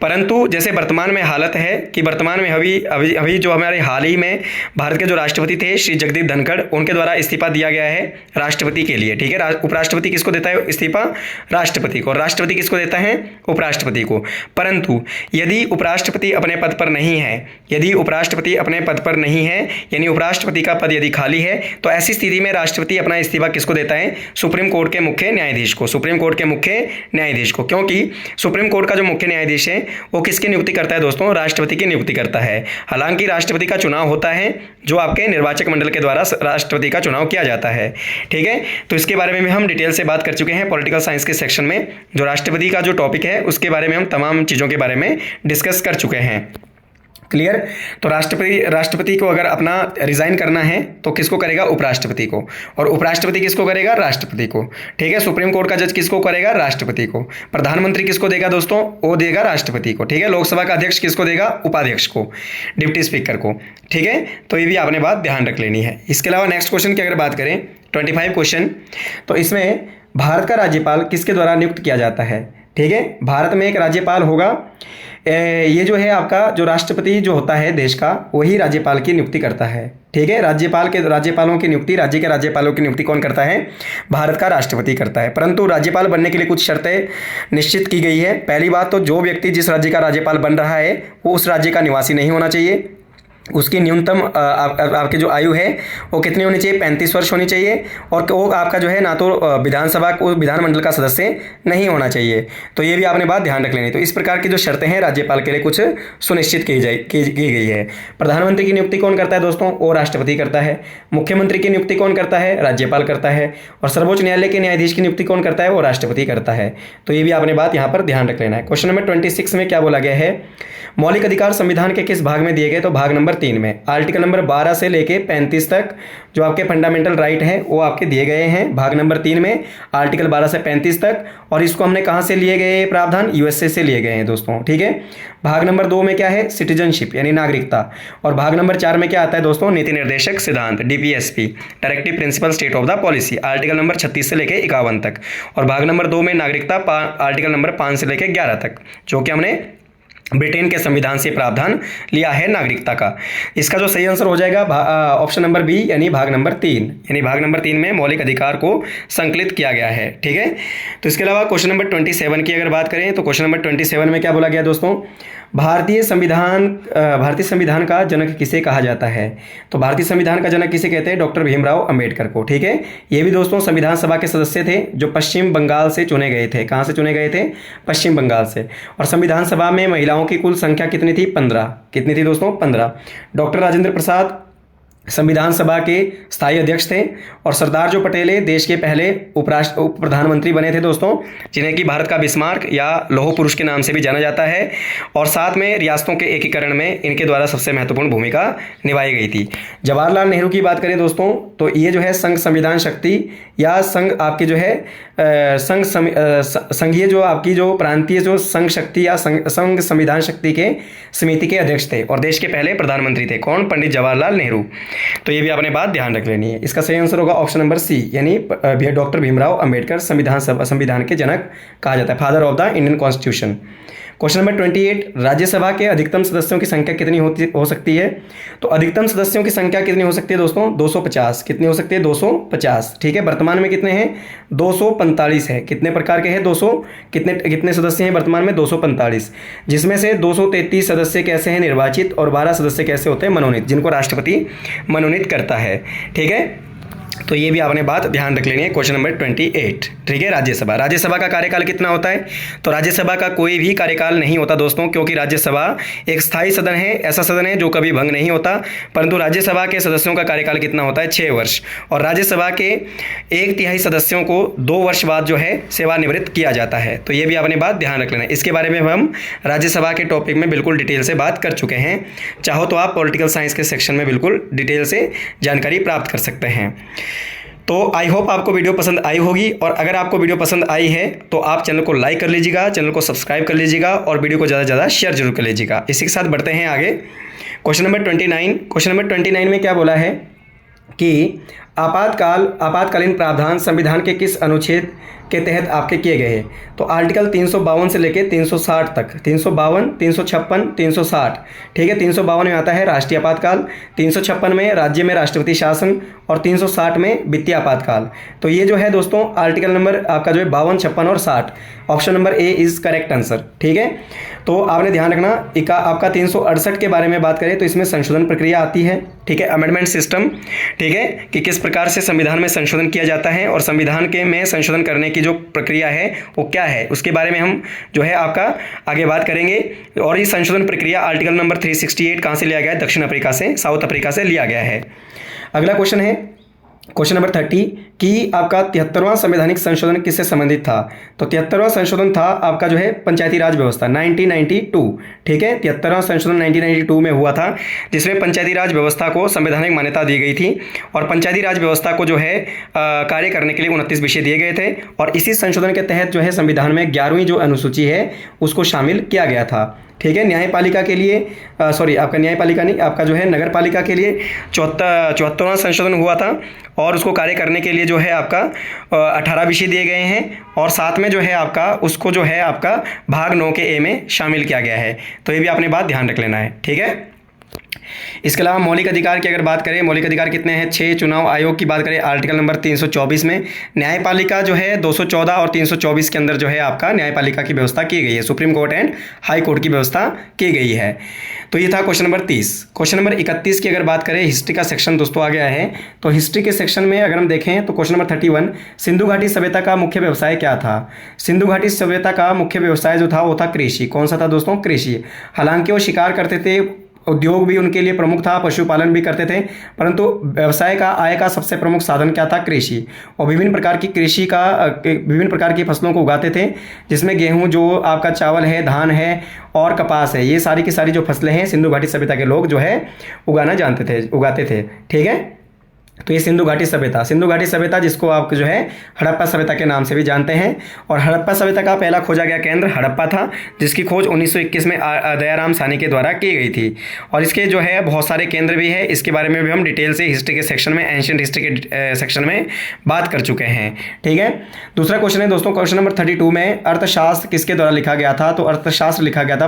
परंतु जैसे वर्तमान में हालत है कि वर्तमान में अभी जो हमारे हाल ही में भारत के जो राष्ट्रपति थे श्री जगदीप धनखड़, उनके द्वारा इस्तीफा दिया गया है राष्ट्रपति के लिए। ठीक है, उपराष्ट्रपति किसको देता है इस्तीफा? राष्ट्रपति को। राष्ट्रपति किसको देता है? उपराष्ट्रपति को। परंतु यदि उपराष्ट्रपति अपने पद पर नहीं है, यानी उपराष्ट्रपति का पद यदि खाली है, तो ऐसी स्थिति में राष्ट्रपति अपना इस्तीफा किसको देता है? सुप्रीम कोर्ट के मुख्य न्यायाधीश को। सुप्रीम कोर्ट के मुख्य न्यायाधीश को, क्योंकि सुप्रीम कोर्ट का जो मुख्य न्यायाधीश है वो किसकी नियुक्ति करता है दोस्तों? राष्ट्रपति की नियुक्ति करता है। हालांकि राष्ट्रपति का चुनाव होता है जो आपके निर्वाचक मंडल के द्वारा राष्ट्रपति का चुनाव किया जाता है। ठीक है, तो इसके बारे में भी हम डिटेल से बात कर चुके हैं पॉलिटिकल साइंस के सेक्शन में। जो राष्ट्रपति का जो टॉपिक है उसके बारे में हम तमाम चीज़ों के बारे में डिस्कस कर चुके हैं। क्लियर। तो राष्ट्रपति को अगर अपना रिजाइन करना है तो किसको करेगा, उपराष्ट्रपति को, और उपराष्ट्रपति किसको करेगा, राष्ट्रपति को। ठीक है, सुप्रीम कोर्ट का जज किसको करेगा, राष्ट्रपति को। प्रधानमंत्री किसको देगा दोस्तों, वो देगा राष्ट्रपति को। ठीक है, लोकसभा का अध्यक्ष किसको देगा, उपाध्यक्ष को, डिप्टी स्पीकर को। ठीक है, तो ये भी आपने बात ध्यान रख लेनी है। इसके अलावा नेक्स्ट क्वेश्चन की अगर बात करें 25 क्वेश्चन, तो इसमें भारत का राज्यपाल किसके द्वारा नियुक्त किया जाता है। ठीक है, भारत में एक राज्यपाल होगा। ये जो है आपका जो राष्ट्रपति जो होता है देश का, वही राज्यपाल की नियुक्ति करता है। ठीक है, राज्यपालों की नियुक्ति, राज्य के राज्यपालों की नियुक्ति कौन करता है, भारत का राष्ट्रपति करता है। परंतु राज्यपाल बनने के लिए कुछ शर्तें निश्चित की गई है। पहली बात तो जो व्यक्ति जिस राज्य का राज्यपाल बन रहा है वो उस राज्य का निवासी नहीं होना चाहिए। उसकी न्यूनतम आपकी जो आयु है वो कितनी होनी चाहिए, 35 वर्ष होनी चाहिए। और वो आपका जो है ना तो विधानसभा को विधानमंडल का सदस्य नहीं होना चाहिए। तो ये भी आपने बात ध्यान रख लेनी। तो इस प्रकार की जो शर्तें हैं राज्यपाल के लिए कुछ सुनिश्चित की गई है। प्रधानमंत्री की नियुक्ति कौन करता है दोस्तों, वो राष्ट्रपति करता है। मुख्यमंत्री की नियुक्ति कौन करता है, राज्यपाल करता है। और सर्वोच्च न्यायालय के न्यायाधीश की नियुक्ति कौन करता है, वो राष्ट्रपति करता है। तो ये भी आपने बात यहाँ पर ध्यान रख लेना है। क्वेश्चन नंबर 26 में क्या बोला गया है, मौलिक अधिकार संविधान के किस भाग में दिए गए, तो भाग नंबर 3 में। आर्टिकल नंबर 12 से लेके 35 तक जो आपके फंडामेंटल राइट है वो आपके दिए गए हैं भाग नंबर 3 में, आर्टिकल 12 से 35 तक। और इसको हमने कहाँ से लिए गए प्रावधान, यूएसए से लिए गए हैं दोस्तों। ठीक है, भाग नंबर 2 में क्या है, सिटीजनशिप यानी नागरिकता। और भाग नंबर 4 में क्या आता है दोस्तों, नीति निर्देशक सिद्धांत, DPSP, directive principle state of the policy, article number 36 से लेके 51 तक। और भाग नंबर 2 में नागरिकता, आर्टिकल नंबर 5 से लेके 11 तक, जो कि हमने ब्रिटेन के संविधान से प्रावधान लिया है नागरिकता का। इसका जो सही आंसर हो जाएगा ऑप्शन नंबर बी यानी भाग नंबर 3, यानी भाग नंबर 3 में मौलिक अधिकार को संकलित किया गया है। ठीक है, तो इसके अलावा क्वेश्चन नंबर 27 की अगर बात करें तो क्वेश्चन नंबर 27 में क्या बोला गया दोस्तों, भारतीय संविधान का जनक किसे कहा जाता है। तो भारतीय संविधान का जनक किसे कहते हैं, डॉक्टर भीमराव अंबेडकर को। ठीक है, ये भी दोस्तों संविधान सभा के सदस्य थे जो पश्चिम बंगाल से चुने गए थे। कहाँ से चुने गए थे, पश्चिम बंगाल से। और संविधान सभा में महिलाओं की कुल संख्या कितनी थी, 15। कितनी थी दोस्तों, 15। डॉक्टर राजेंद्र प्रसाद संविधान सभा के स्थायी अध्यक्ष थे। और सरदार जो पटेल देश के पहले उप प्रधानमंत्री बने थे दोस्तों, जिन्हें कि भारत का बिस्मार्क या लौह पुरुष के नाम से भी जाना जाता है। और साथ में रियासतों के एकीकरण में इनके द्वारा सबसे महत्वपूर्ण भूमिका निभाई गई थी। जवाहरलाल नेहरू की बात करें दोस्तों तो ये जो है संघ संविधान शक्ति या संघ आपकी जो है संघीय जो आपकी जो प्रांतीय जो संघ शक्ति या संघ संविधान शक्ति के समिति के अध्यक्ष थे। और देश के पहले प्रधानमंत्री थे कौन, पंडित जवाहरलाल नेहरू। तो ये भी आपने बात ध्यान रख लेनी है। इसका सही आंसर होगा ऑप्शन नंबर सी, यानी डॉक्टर भीमराव अंबेडकर संविधान के जनक कहा जाता है, father of the Indian constitution. Question number 28, Rajya Sabha के अधिकतम सदस्यों की संख्या कितनी हो सकती है। तो अधिकतम सदस्यों की संख्या कितनी हो सकती है दोस्तों, 250। कितनी हो सकती है, 250। ठीक है, वर्तमान में कितने हैं, 245 है। कितने प्रकार के हैं, 200 कितने सदस्य हैं वर्तमान में, 245। जिसमें से 233 सदस्य कैसे हैं, निर्वाचित, और 12 सदस्य कैसे होते हैं, मनोनीत, जिनको राष्ट्रपति मनोनीत करता है। ठीक है, तो ये भी आपने बात ध्यान रख लेनी है। Question number 28। ठीक है, राज्यसभा का कार्यकाल कितना होता है। तो राज्यसभा का कोई भी कार्यकाल नहीं होता दोस्तों, क्योंकि राज्यसभा एक स्थायी सदन है, ऐसा सदन है जो कभी भंग नहीं होता। परंतु राज्यसभा के सदस्यों का कार्यकाल कितना होता है, 6 वर्ष। और राज्यसभा के 1/3 सदस्यों को 2 वर्ष बाद जो है सेवानिवृत्त किया जाता है। तो ये भी आपने बात ध्यान रख लेना है। इसके बारे में हम राज्यसभा के टॉपिक में बिल्कुल डिटेल से बात कर चुके हैं। चाहो तो आप पॉलिटिकल साइंस के सेक्शन में बिल्कुल डिटेल से जानकारी प्राप्त कर सकते हैं। तो आई होप आपको वीडियो पसंद आई होगी। और अगर आपको वीडियो पसंद आई है तो आप चैनल को लाइक कर लीजिएगा, चैनल को सब्सक्राइब कर लीजिएगा और वीडियो को ज़्यादा से ज़्यादा शेयर जरूर कर लीजिएगा। इसी के साथ बढ़ते हैं आगे। क्वेश्चन नंबर 29 में क्या बोला है कि आपातकालीन प्रावधान संविधान के किस अनुच्छेद के तहत आपके किए गए हैं। तो आर्टिकल 352 से लेके 360 तक, 352, 356, 360। ठीक है, 352 में आता है राष्ट्रीय आपातकाल, 356 में राज्य में राष्ट्रपति शासन और 360 में वित्तीय आपातकाल। तो ये जो है दोस्तों आर्टिकल नंबर आपका जो है 52, 56 और 60। Option number A is correct answer. ठीक है, तो आपने ध्यान रखना आपका 368 के बारे में बात करें तो इसमें संशोधन प्रक्रिया आती है। ठीक है, अमेंडमेंट सिस्टम। ठीक है, कि किस प्रकार से संविधान में संशोधन किया जाता है और संविधान के में संशोधन करने की जो प्रक्रिया है वो क्या है, उसके बारे में हम जो है आपका आगे बात करेंगे। और ये संशोधन प्रक्रिया आर्टिकल नंबर 368 कहाँ से लिया गया है, दक्षिण अफ्रीका से, साउथ अफ्रीका से लिया गया है। अगला क्वेश्चन है क्वेश्चन नंबर 30 कि आपका 73वां संवैधानिक संशोधन किससे संबंधित था? तो 73वां संशोधन था आपका जो है पंचायती राज व्यवस्था 1992। ठीक है, 73वां संशोधन 1992 में हुआ था, जिसमें पंचायती राज व्यवस्था को संवैधानिक मान्यता दी गई थी और पंचायती राज व्यवस्था को जो है कार्य करने के लिए 29 विषय दिए गए थे और इसी संशोधन के तहत जो है संविधान में 11वीं जो अनुसूची है उसको शामिल किया गया था। ठीक है, न्यायपालिका के लिए आपका न्यायपालिका नहीं, आपका जो है नगर पालिका के लिए 74वां संशोधन हुआ था और उसको कार्य करने के लिए जो है आपका 18 विषय दिए गए हैं और साथ में जो है आपका उसको जो है आपका भाग 9 के ए में शामिल किया गया है। तो ये भी आपने बात ध्यान रख लेना है। ठीक है, इसके अलावा मौलिक अधिकार की अगर बात करें, मौलिक अधिकार कितने हैं? 6। चुनाव आयोग की बात करें आर्टिकल नंबर 324 में, न्यायपालिका जो है 214 और 324 के अंदर जो है आपका न्यायपालिका की व्यवस्था की गई है, supreme court and high court की व्यवस्था की गई है। तो ये था क्वेश्चन नंबर 30। क्वेश्चन नंबर 31 की अगर बात करें, हिस्ट्री का सेक्शन दोस्तों आ गया है। तो हिस्ट्री के सेक्शन में अगर हम देखें तो क्वेश्चन नंबर 31, सिंधु घाटी सभ्यता का मुख्य व्यवसाय क्या था? सिंधु घाटी सभ्यता का मुख्य व्यवसाय जो था वो था कृषि। कौन सा था दोस्तों? कृषि। हालांकि वो शिकार करते थे, उद्योग भी उनके लिए प्रमुख था, पशुपालन भी करते थे, परंतु व्यवसाय का आय का सबसे प्रमुख साधन क्या था? कृषि। और विभिन्न प्रकार की कृषि का विभिन्न प्रकार की फसलों को उगाते थे, जिसमें गेहूं, जो आपका चावल है, धान है और कपास है, ये सारी की सारी जो फसलें हैं सिंधु घाटी सभ्यता के लोग जो है उगाते थे। ठीक है, तो ये सिंधु घाटी सभ्यता, सिंधु घाटी सभ्यता जिसको आप जो है हड़प्पा सभ्यता के नाम से भी जानते हैं। और हड़प्पा सभ्यता का पहला खोजा गया केंद्र हड़प्पा था, जिसकी खोज 1921 में दयाराम साहनी के द्वारा की गई थी। और इसके जो है बहुत सारे केंद्र भी है, इसके बारे में भी हम डिटेल से हिस्ट्री के सेक्शन में, एंशियंट हिस्ट्री के सेक्शन में बात कर चुके हैं। ठीक है, दूसरा क्वेश्चन है दोस्तों, क्वेश्चन नंबर 32 में अर्थशास्त्र किसके द्वारा लिखा गया था? तो अर्थशास्त्र लिखा गया था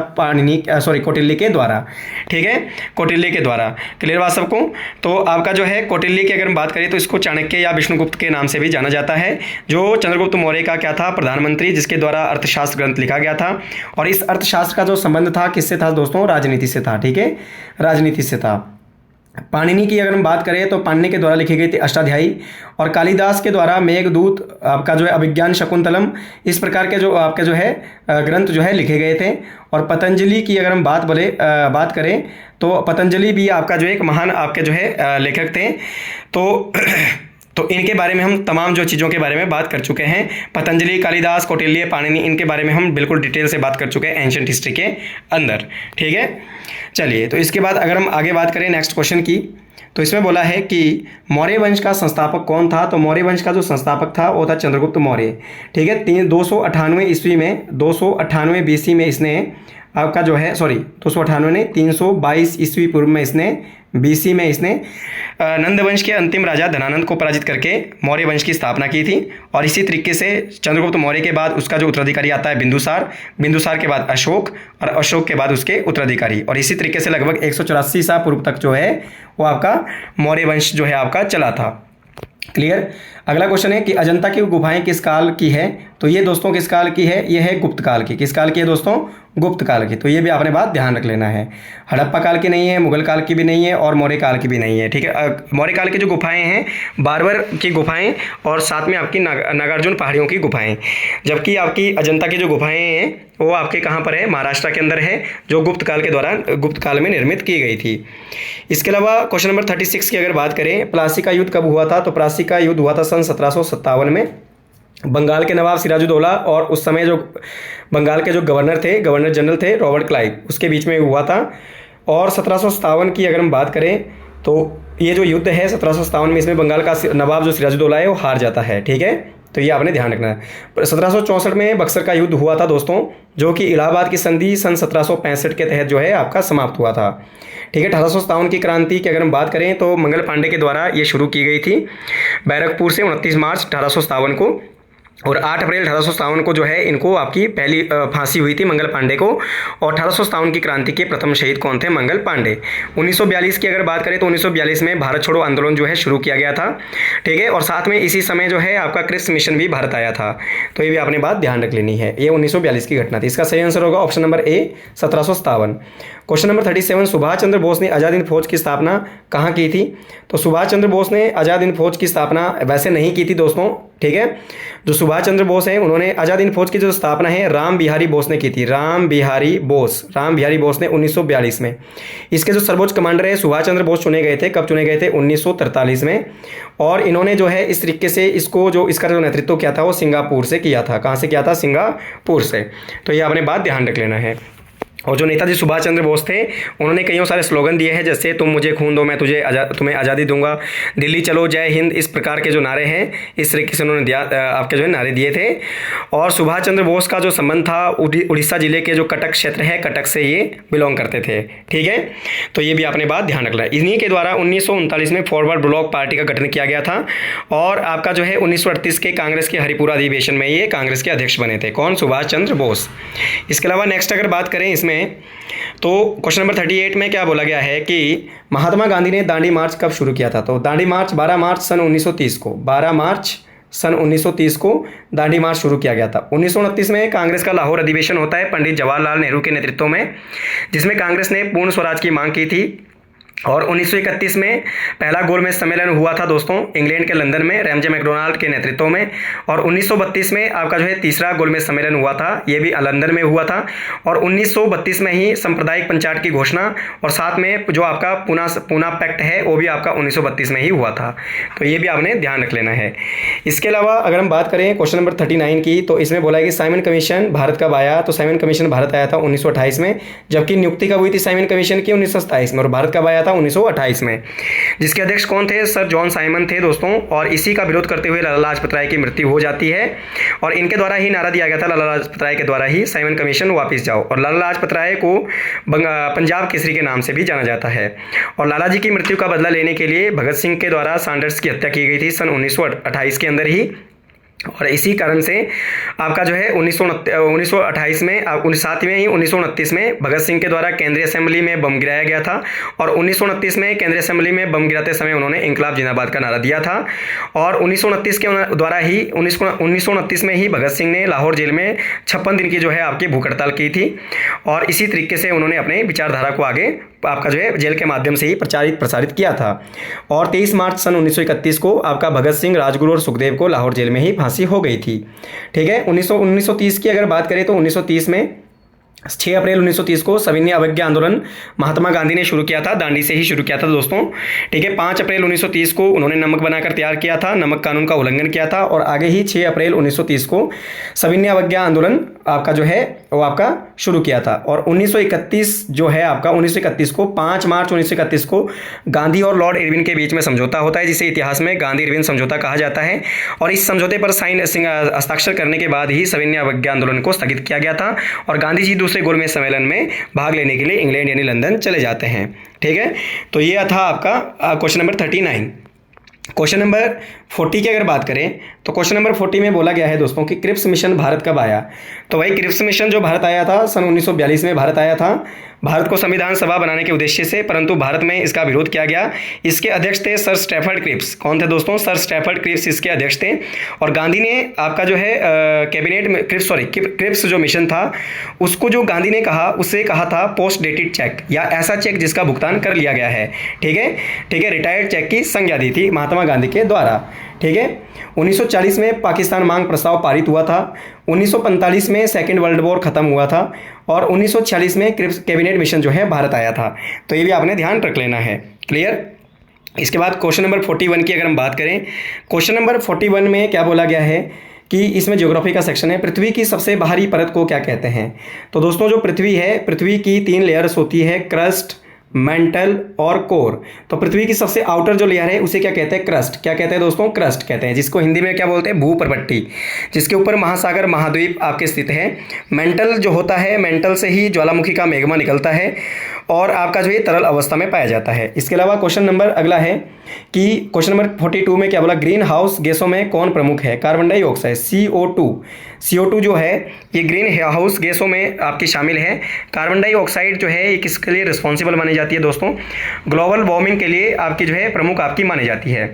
कौटिल्य के द्वारा। ठीक है, कौटिल्य के द्वारा। क्लियर बात सबको? तो आपका जो है कौटिल्य की अगर हम बात करें तो इसको चाणक्य या विष्णुगुप्त के नाम से भी जाना जाता है, जो चंद्रगुप्त मौर्य का क्या था? प्रधानमंत्री, जिसके द्वारा अर्थशास्त्र ग्रंथ लिखा गया था। और इस अर्थशास्त्र का जो संबंध था किससे था दोस्तों? राजनीति से था। ठीक है, राजनीति से था। पाणिनि की अगर हम बात करें तो पाणिनि के द्वारा लिखी गई थी अष्टाध्यायी, और कालिदास के द्वारा मेघदूत, आपका जो है अभिज्ञान शकुंतलम, इस प्रकार के जो आपके जो है ग्रंथ जो है लिखे गए थे। और पतंजलि की अगर हम बात करें तो पतंजलि भी आपका जो एक महान आपके जो है लेखक थे। तो इनके बारे में हम तमाम जो चीज़ों के बारे में बात कर चुके हैं, पतंजलि, कालिदास, कौटिल्य, पाणिनि, इनके बारे में हम बिल्कुल डिटेल से बात कर चुके हैं एंशियंट हिस्ट्री के अंदर। ठीक है, चलिए, तो इसके बाद अगर हम आगे बात करें नेक्स्ट क्वेश्चन की, तो इसमें बोला है कि मौर्य वंश का संस्थापक कौन था? तो मौर्य वंश का जो संस्थापक था वो था चंद्रगुप्त मौर्य। ठीक है, 298 ईस्वी में, 298 बीसी में इसने आपका जो है 298 नहीं, 322 ईस्वी पूर्व में इसने, बीसी में इसने नंद वंश के अंतिम राजा धनानंद को पराजित करके मौर्य वंश की स्थापना की थी। और इसी तरीके से चंद्रगुप्त मौर्य के बाद उसका जो उत्तराधिकारी आता है बिंदुसार, बिंदुसार के बाद अशोक, और अशोक के बाद उसके उत्तराधिकारी। और इसी तरीके से लगभग 184 ईसा पूर्व तक जो है वो आपका मौर्य वंश जो है आपका चला था। क्लियर? अगला क्वेश्चन है कि अजंता की गुफाएं किस काल की है? तो ये दोस्तों किस काल की है? ये है गुप्त काल की। किस काल की है दोस्तों? गुप्त काल की। तो ये भी आपने बात ध्यान रख लेना है। हड़प्पा काल की नहीं है, मुगल काल की भी नहीं है और मौर्य काल की भी नहीं है। ठीक है, मौर्य काल की जो गुफाएं हैं, बारबर की गुफाएं और साथ में आपकी नागार्जुन पहाड़ियों की गुफाएं, जबकि आपकी अजंता की जो गुफाएं हैं वो आपके कहाँ पर है? महाराष्ट्र के अंदर है, जो गुप्त काल के दौरान गुप्त काल में निर्मित की गई थी। इसके अलावा क्वेश्चन नंबर 36 की अगर बात करें, प्लासी का युद्ध कब हुआ था? तो प्लासी का युद्ध हुआ था सन 1757 में। बंगाल के नवाब सिराजुद्दौला और उस समय जो बंगाल के जो गवर्नर जनरल थे रॉबर्ट क्लाइव, उसके बीच में हुआ था। और 1757 की अगर हम बात करें तो ये जो युद्ध है 1757 में, इसमें बंगाल का नवाब जो सिराजुद्दौला है वो हार जाता है। ठीक है, तो ये आपने ध्यान रखना है। 1764 में बक्सर का युद्ध हुआ था दोस्तों, जो कि इलाहाबाद की संधि सन 1765 के तहत जो है आपका समाप्त हुआ था। ठीक है, 1857 की क्रांति की अगर हम बात करें तो मंगल पांडे के द्वारा ये शुरू की गई थी बैरकपुर से 29 मार्च 1857 को, और 8 अप्रैल 1857 को जो है इनको आपकी पहली फांसी हुई थी मंगल पांडे को। और 1857 की क्रांति के प्रथम शहीद कौन थे? मंगल पांडे। 1942 की अगर बात करें तो 1942 में भारत छोड़ो आंदोलन जो है शुरू किया गया था। ठीक है, और साथ में इसी समय जो है आपका क्रिप्स मिशन भी भारत आया था। तो ये भी आपने बात ध्यान रख लेनी है। ये 1942 की घटना थी। इसका सही आंसर होगा option number A 1757। Question number 37, Subhash Chandra Bose ने आज़ाद हिंद फौज की स्थापना कहाँ की थी? तो सुभाष चंद्र बोस ने आज़ाद हिंद फौज की स्थापना वैसे नहीं की थी दोस्तों, ठीक है। जो सुभाष चंद्र बोस हैं उन्होंने आज़ाद हिंद फौज की जो स्थापना है राम बिहारी बोस ने की थी। राम बिहारी बोस ने 1942 में। इसके जो सर्वोच्च कमांडर है सुभाष चंद्र बोस चुने गए थे। कब चुने गए थे? 1943 में। और इन्होंने जो है इस तरीके से इसका जो नेतृत्व किया था वो सिंगापुर से किया था। कहाँ से किया था? सिंगापुर से। तो ये आपने बात ध्यान रख लेना है। और जो नेताजी सुभाष चंद्र बोस थे उन्होंने कई सारे स्लोगन दिए हैं, जैसे तुम मुझे खून दो मैं तुम्हें आज़ादी दूंगा, दिल्ली चलो, जय हिंद, इस प्रकार के जो नारे हैं इस तरीके से उन्होंने आपके जो है नारे दिए थे। और सुभाष चंद्र बोस का जो संबंध था उड़ीसा जिले के जो कटक क्षेत्र है, कटक से ये बिलोंग करते थे। ठीक है, तो ये भी आपने बात ध्यान रखना है। इन्हीं के द्वारा 1939 में फॉरवर्ड ब्लॉक पार्टी का गठन किया गया था। और आपका जो है 1938 के कांग्रेस के हरिपुरा अधिवेशन में ये कांग्रेस के अध्यक्ष बने थे। कौन? सुभाष चंद्र बोस। इसके अलावा नेक्स्ट अगर बात करें इसमें, तो क्वेश्चन नंबर 38 में क्या बोला गया है कि महात्मा गांधी ने दांडी मार्च कब शुरू किया था? तो दांडी मार्च 12 मार्च सन 1930 को, 12 मार्च सन 1930 को दांडी मार्च शुरू किया गया था। 1929 में कांग्रेस का लाहौर अधिवेशन होता है पंडित जवाहरलाल नेहरू के नेतृत्व में, जिसमें कांग्रेस ने पूर्ण स्वराज की मांग की थी। और 1931 में पहला गोलमेज सम्मेलन हुआ था दोस्तों इंग्लैंड के लंदन में रैमजे मैकडोनाल्ड के नेतृत्व में। और 1932 में आपका जो है तीसरा गोलमेज सम्मेलन हुआ था, ये भी लंदन में हुआ था। और 1932 में ही सांप्रदायिक पंचायत की घोषणा और साथ में जो आपका पूना पैक्ट है वो भी आपका 1932 में ही हुआ था। तो ये भी आपने ध्यान रख लेना है। इसके अलावा अगर हम बात करें क्वेश्चन नंबर 39 की, तो इसमें बोला है कि साइमन कमीशन भारत कब आया? तो साइमन कमीशन भारत आया था 1928 में, जबकि नियुक्ति कब हुई थी साइमन कमीशन की? 1927 में। और भारत कब आया था? 1928 में, जिसके अध्यक्ष कौन थे? सर जॉन साइमन थे दोस्तों। और इसी का विरोध करते हुए लाला लाजपत राय की मृत्यु हो जाती है। और इनके द्वारा ही नारा दिया गया था, लाला लाजपत राय के द्वारा ही, साइमन कमीशन वापस जाओ। और लाला लाजपत राय को पंजाब केसरी के नाम से भी जाना जाता है। और लाला जी की मृत्यु का बदला लेने के लिए भगत सिंह के द्वारा सैंडर्स की हत्या की गई थी सन 1928 के अंदर ही। और इसी कारण से आपका जो है 1928 में, साथ में ही 1929 में भगत सिंह के द्वारा केंद्रीय असेंबली में बम गिराया गया था। और 1929 में केंद्रीय असेंबली में बम गिराते समय उन्होंने इंकलाब जिंदाबाद का नारा दिया था। और 1929 के द्वारा ही 1929 में ही भगत सिंह ने लाहौर जेल में 56 दिन की जो है आपकी भूख हड़ताल की थी। और इसी तरीके से उन्होंने अपने विचारधारा को आगे आपका जो है जेल के माध्यम से ही प्रसारित किया था। और 23 मार्च सन 1931 को आपका भगत सिंह, राजगुरु और सुखदेव को लाहौर जेल में ही फांसी हो गई थी। ठीक है। 1930 की अगर बात करें तो 1930 में 6 अप्रैल 1930 को सविनय अवज्ञा आंदोलन महात्मा गांधी ने शुरू किया था, दांडी से ही शुरू किया था दोस्तों। ठीक है। 5 अप्रैल 1930 को उन्होंने नमक बनाकर तैयार किया था, नमक कानून का उल्लंघन किया था। और आगे ही 6 अप्रैल 1930 को सविनय अवज्ञा आंदोलन आपका जो है वो आपका शुरू किया था। और 1931 जो है आपका 1931 को 5 मार्च 1931 को गांधी और लॉर्ड इरविन के बीच में समझौता होता है, जिसे इतिहास में गांधी इरविन समझौता कहा जाता है। और इस समझौते पर हस्ताक्षर करने के बाद ही सविनय अवज्ञा आंदोलन को स्थगित किया गया था। और गांधी जी दूसरे गोलमेज सम्मेलन में भाग लेने के लिए इंग्लैंड यानी लंदन चले जाते हैं। ठीक है। तो ये था आपका क्वेश्चन नंबर 39। क्वेश्चन नंबर 40 की अगर बात करें तो क्वेश्चन नंबर 40 में बोला गया है दोस्तों कि क्रिप्स मिशन भारत कब आया? तो भाई क्रिप्स मिशन जो भारत आया था सन 1942 में भारत आया था, भारत को संविधान सभा बनाने के उद्देश्य से, परंतु भारत में इसका विरोध किया गया। इसके अध्यक्ष थे सर स्टैफर्ड क्रिप्स। कौन थे दोस्तों? सर स्टैफर्ड क्रिप्स इसके अध्यक्ष थे। और गांधी ने आपका जो है कैबिनेट में क्रिप्स जो मिशन था उसको जो गांधी ने कहा उससे कहा था पोस्ट डेटेड चेक, या ऐसा चेक जिसका भुगतान कर लिया गया है। ठीक है। ठीक है। रिटायर्ड चेक की संज्ञा दी थी महात्मा गांधी के द्वारा। ठीक है। 1940 में पाकिस्तान मांग प्रस्ताव पारित हुआ था। 1945 में सेकेंड वर्ल्ड वॉर खत्म हुआ था। और 1946 में क्रिप्स कैबिनेट मिशन जो है भारत आया था। तो ये भी आपने ध्यान रख लेना है। क्लियर। इसके बाद क्वेश्चन नंबर 41 की अगर हम बात करें, क्वेश्चन नंबर 41 में क्या बोला गया है कि इसमें ज्योग्राफी का सेक्शन है, पृथ्वी की सबसे बाहरी परत को क्या कहते हैं? तो दोस्तों जो पृथ्वी है, पृथ्वी की 3 लेयर्स होती है, क्रस्ट, मेंटल और कोर। तो पृथ्वी की सबसे आउटर जो लेयर है उसे क्या कहते हैं? क्रस्ट। क्या कहते हैं दोस्तों? क्रस्ट कहते हैं, जिसको हिंदी में क्या बोलते हैं? भूप्रपट्टी, जिसके ऊपर महासागर महाद्वीप आपके स्थित है। मेंटल जो होता है, मेंटल से ही ज्वालामुखी का मैग्मा निकलता है और आपका जो ये तरल अवस्था में पाया जाता है। इसके अलावा क्वेश्चन नंबर अगला है कि क्वेश्चन नंबर 42 में क्या बोला? ग्रीन हाउस गैसों में कौन प्रमुख है? कार्बन डाइऑक्साइड, CO2 जो है ये ग्रीन हाउस गैसों में आपकी शामिल है। कार्बन डाइऑक्साइड जो है ये किसके लिए रिस्पॉन्सिबल मानी जाती है दोस्तों? ग्लोबल वार्मिंग के लिए आपकी जो है प्रमुख आपकी मानी जाती है।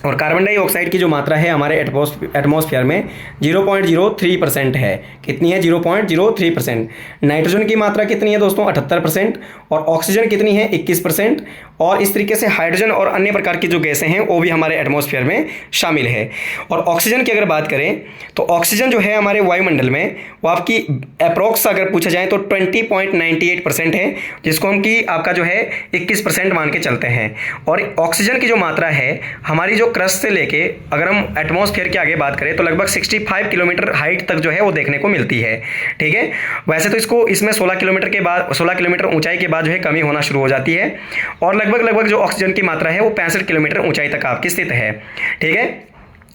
और कार्बन डाइऑक्साइड की जो मात्रा है हमारे एटमॉस्फेयर में 0.03% है। कितनी है? 0.03%। नाइट्रोजन की मात्रा कितनी है दोस्तों? 78%। और ऑक्सीजन कितनी है? 21%। और इस तरीके से हाइड्रोजन और अन्य प्रकार की जो गैसें हैं वो भी हमारे एटमॉस्फेयर में शामिल है। और ऑक्सीजन की अगर बात करें तो ऑक्सीजन जो है हमारे वायुमंडल में वो आपकी अप्रोक्स अगर पूछा जाए तो 20.98% है, जिसको हम कि आपका जो है 21% मान के चलते हैं। और ऑक्सीजन की जो मात्रा है हमारी जो क्रस्ट से लेके अगर हम एटमॉस्फेयर के आगे बात करें तो लगभग 65 किलोमीटर हाइट तक जो है वो देखने को मिलती है। ठीक है, वैसे तो इसमें 16 किलोमीटर ऊंचाई के बाद जो है कमी होना शुरू हो जाती है। और लगभग जो ऑक्सीजन की मात्रा है वो 65 किलोमीटर ऊंचाई तक आपकी स्थित है। ठीक है,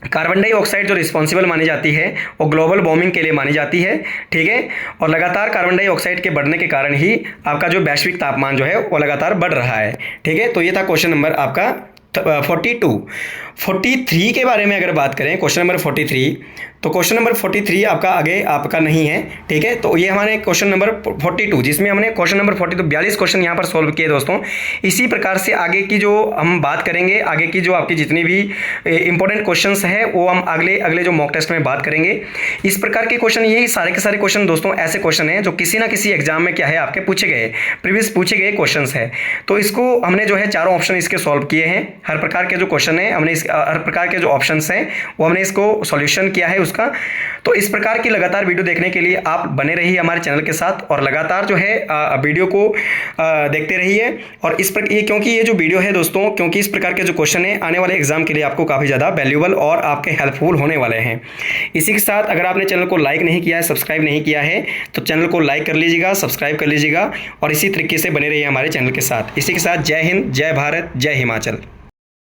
कार्बन डाइऑक्साइड जो रिस्पॉन्सिबल मानी जाती है वो ग्लोबल वार्मिंग के लिए मानी जाती है। ठीक है, और लगातार कार्बन डाइऑक्साइड के बढ़ने के कारण ही आपका जो वैश्विक तापमान जो है वो लगातार बढ़ रहा है। ठीक है, तो ये था क्वेश्चन नंबर आपका 43 के बारे में अगर बात करें, क्वेश्चन नंबर 43, तो क्वेश्चन नंबर 43 आपका आगे आपका नहीं है। ठीक है, तो ये हमारे क्वेश्चन नंबर 42 जिसमें हमने क्वेश्चन नंबर 42 क्वेश्चन यहाँ पर सॉल्व किए दोस्तों। इसी प्रकार से आगे की जो हम बात करेंगे, आगे की जो आपकी जितनी भी इंपॉर्टेंट क्वेश्चंस है वो हम अगले जो मॉक टेस्ट में बात करेंगे। इस प्रकार के क्वेश्चन, यही सारे के सारे क्वेश्चन दोस्तों ऐसे क्वेश्चन हैं जो किसी ना किसी एग्जाम में क्या है आपके प्रीवियस पूछे गए क्वेश्चन है। तो इसको हमने जो है चारों ऑप्शन इसके सॉल्व किए हैं। हर प्रकार के जो क्वेश्चन है हमने हर प्रकार के जो ऑप्शन हैं वो हमने इसको सॉल्यूशन किया है उसका। तो इस प्रकार की लगातार वीडियो देखने के लिए आप बने रहिए हमारे चैनल के साथ और लगातार जो है वीडियो को देखते रहिए। और क्योंकि ये जो वीडियो है दोस्तों, क्योंकि इस प्रकार के जो क्वेश्चन है आने वाले एग्जाम के लिए आपको काफ़ी ज़्यादा वैल्यूबल और आपके हेल्पफुल होने वाले हैं। इसी के साथ अगर आपने चैनल को लाइक नहीं किया है, सब्सक्राइब नहीं किया है, तो चैनल को लाइक कर लीजिएगा, सब्सक्राइब कर लीजिएगा और इसी तरीके से बने रहिए हमारे चैनल के साथ। इसी के साथ जय हिंद, जय भारत, जय हिमाचल।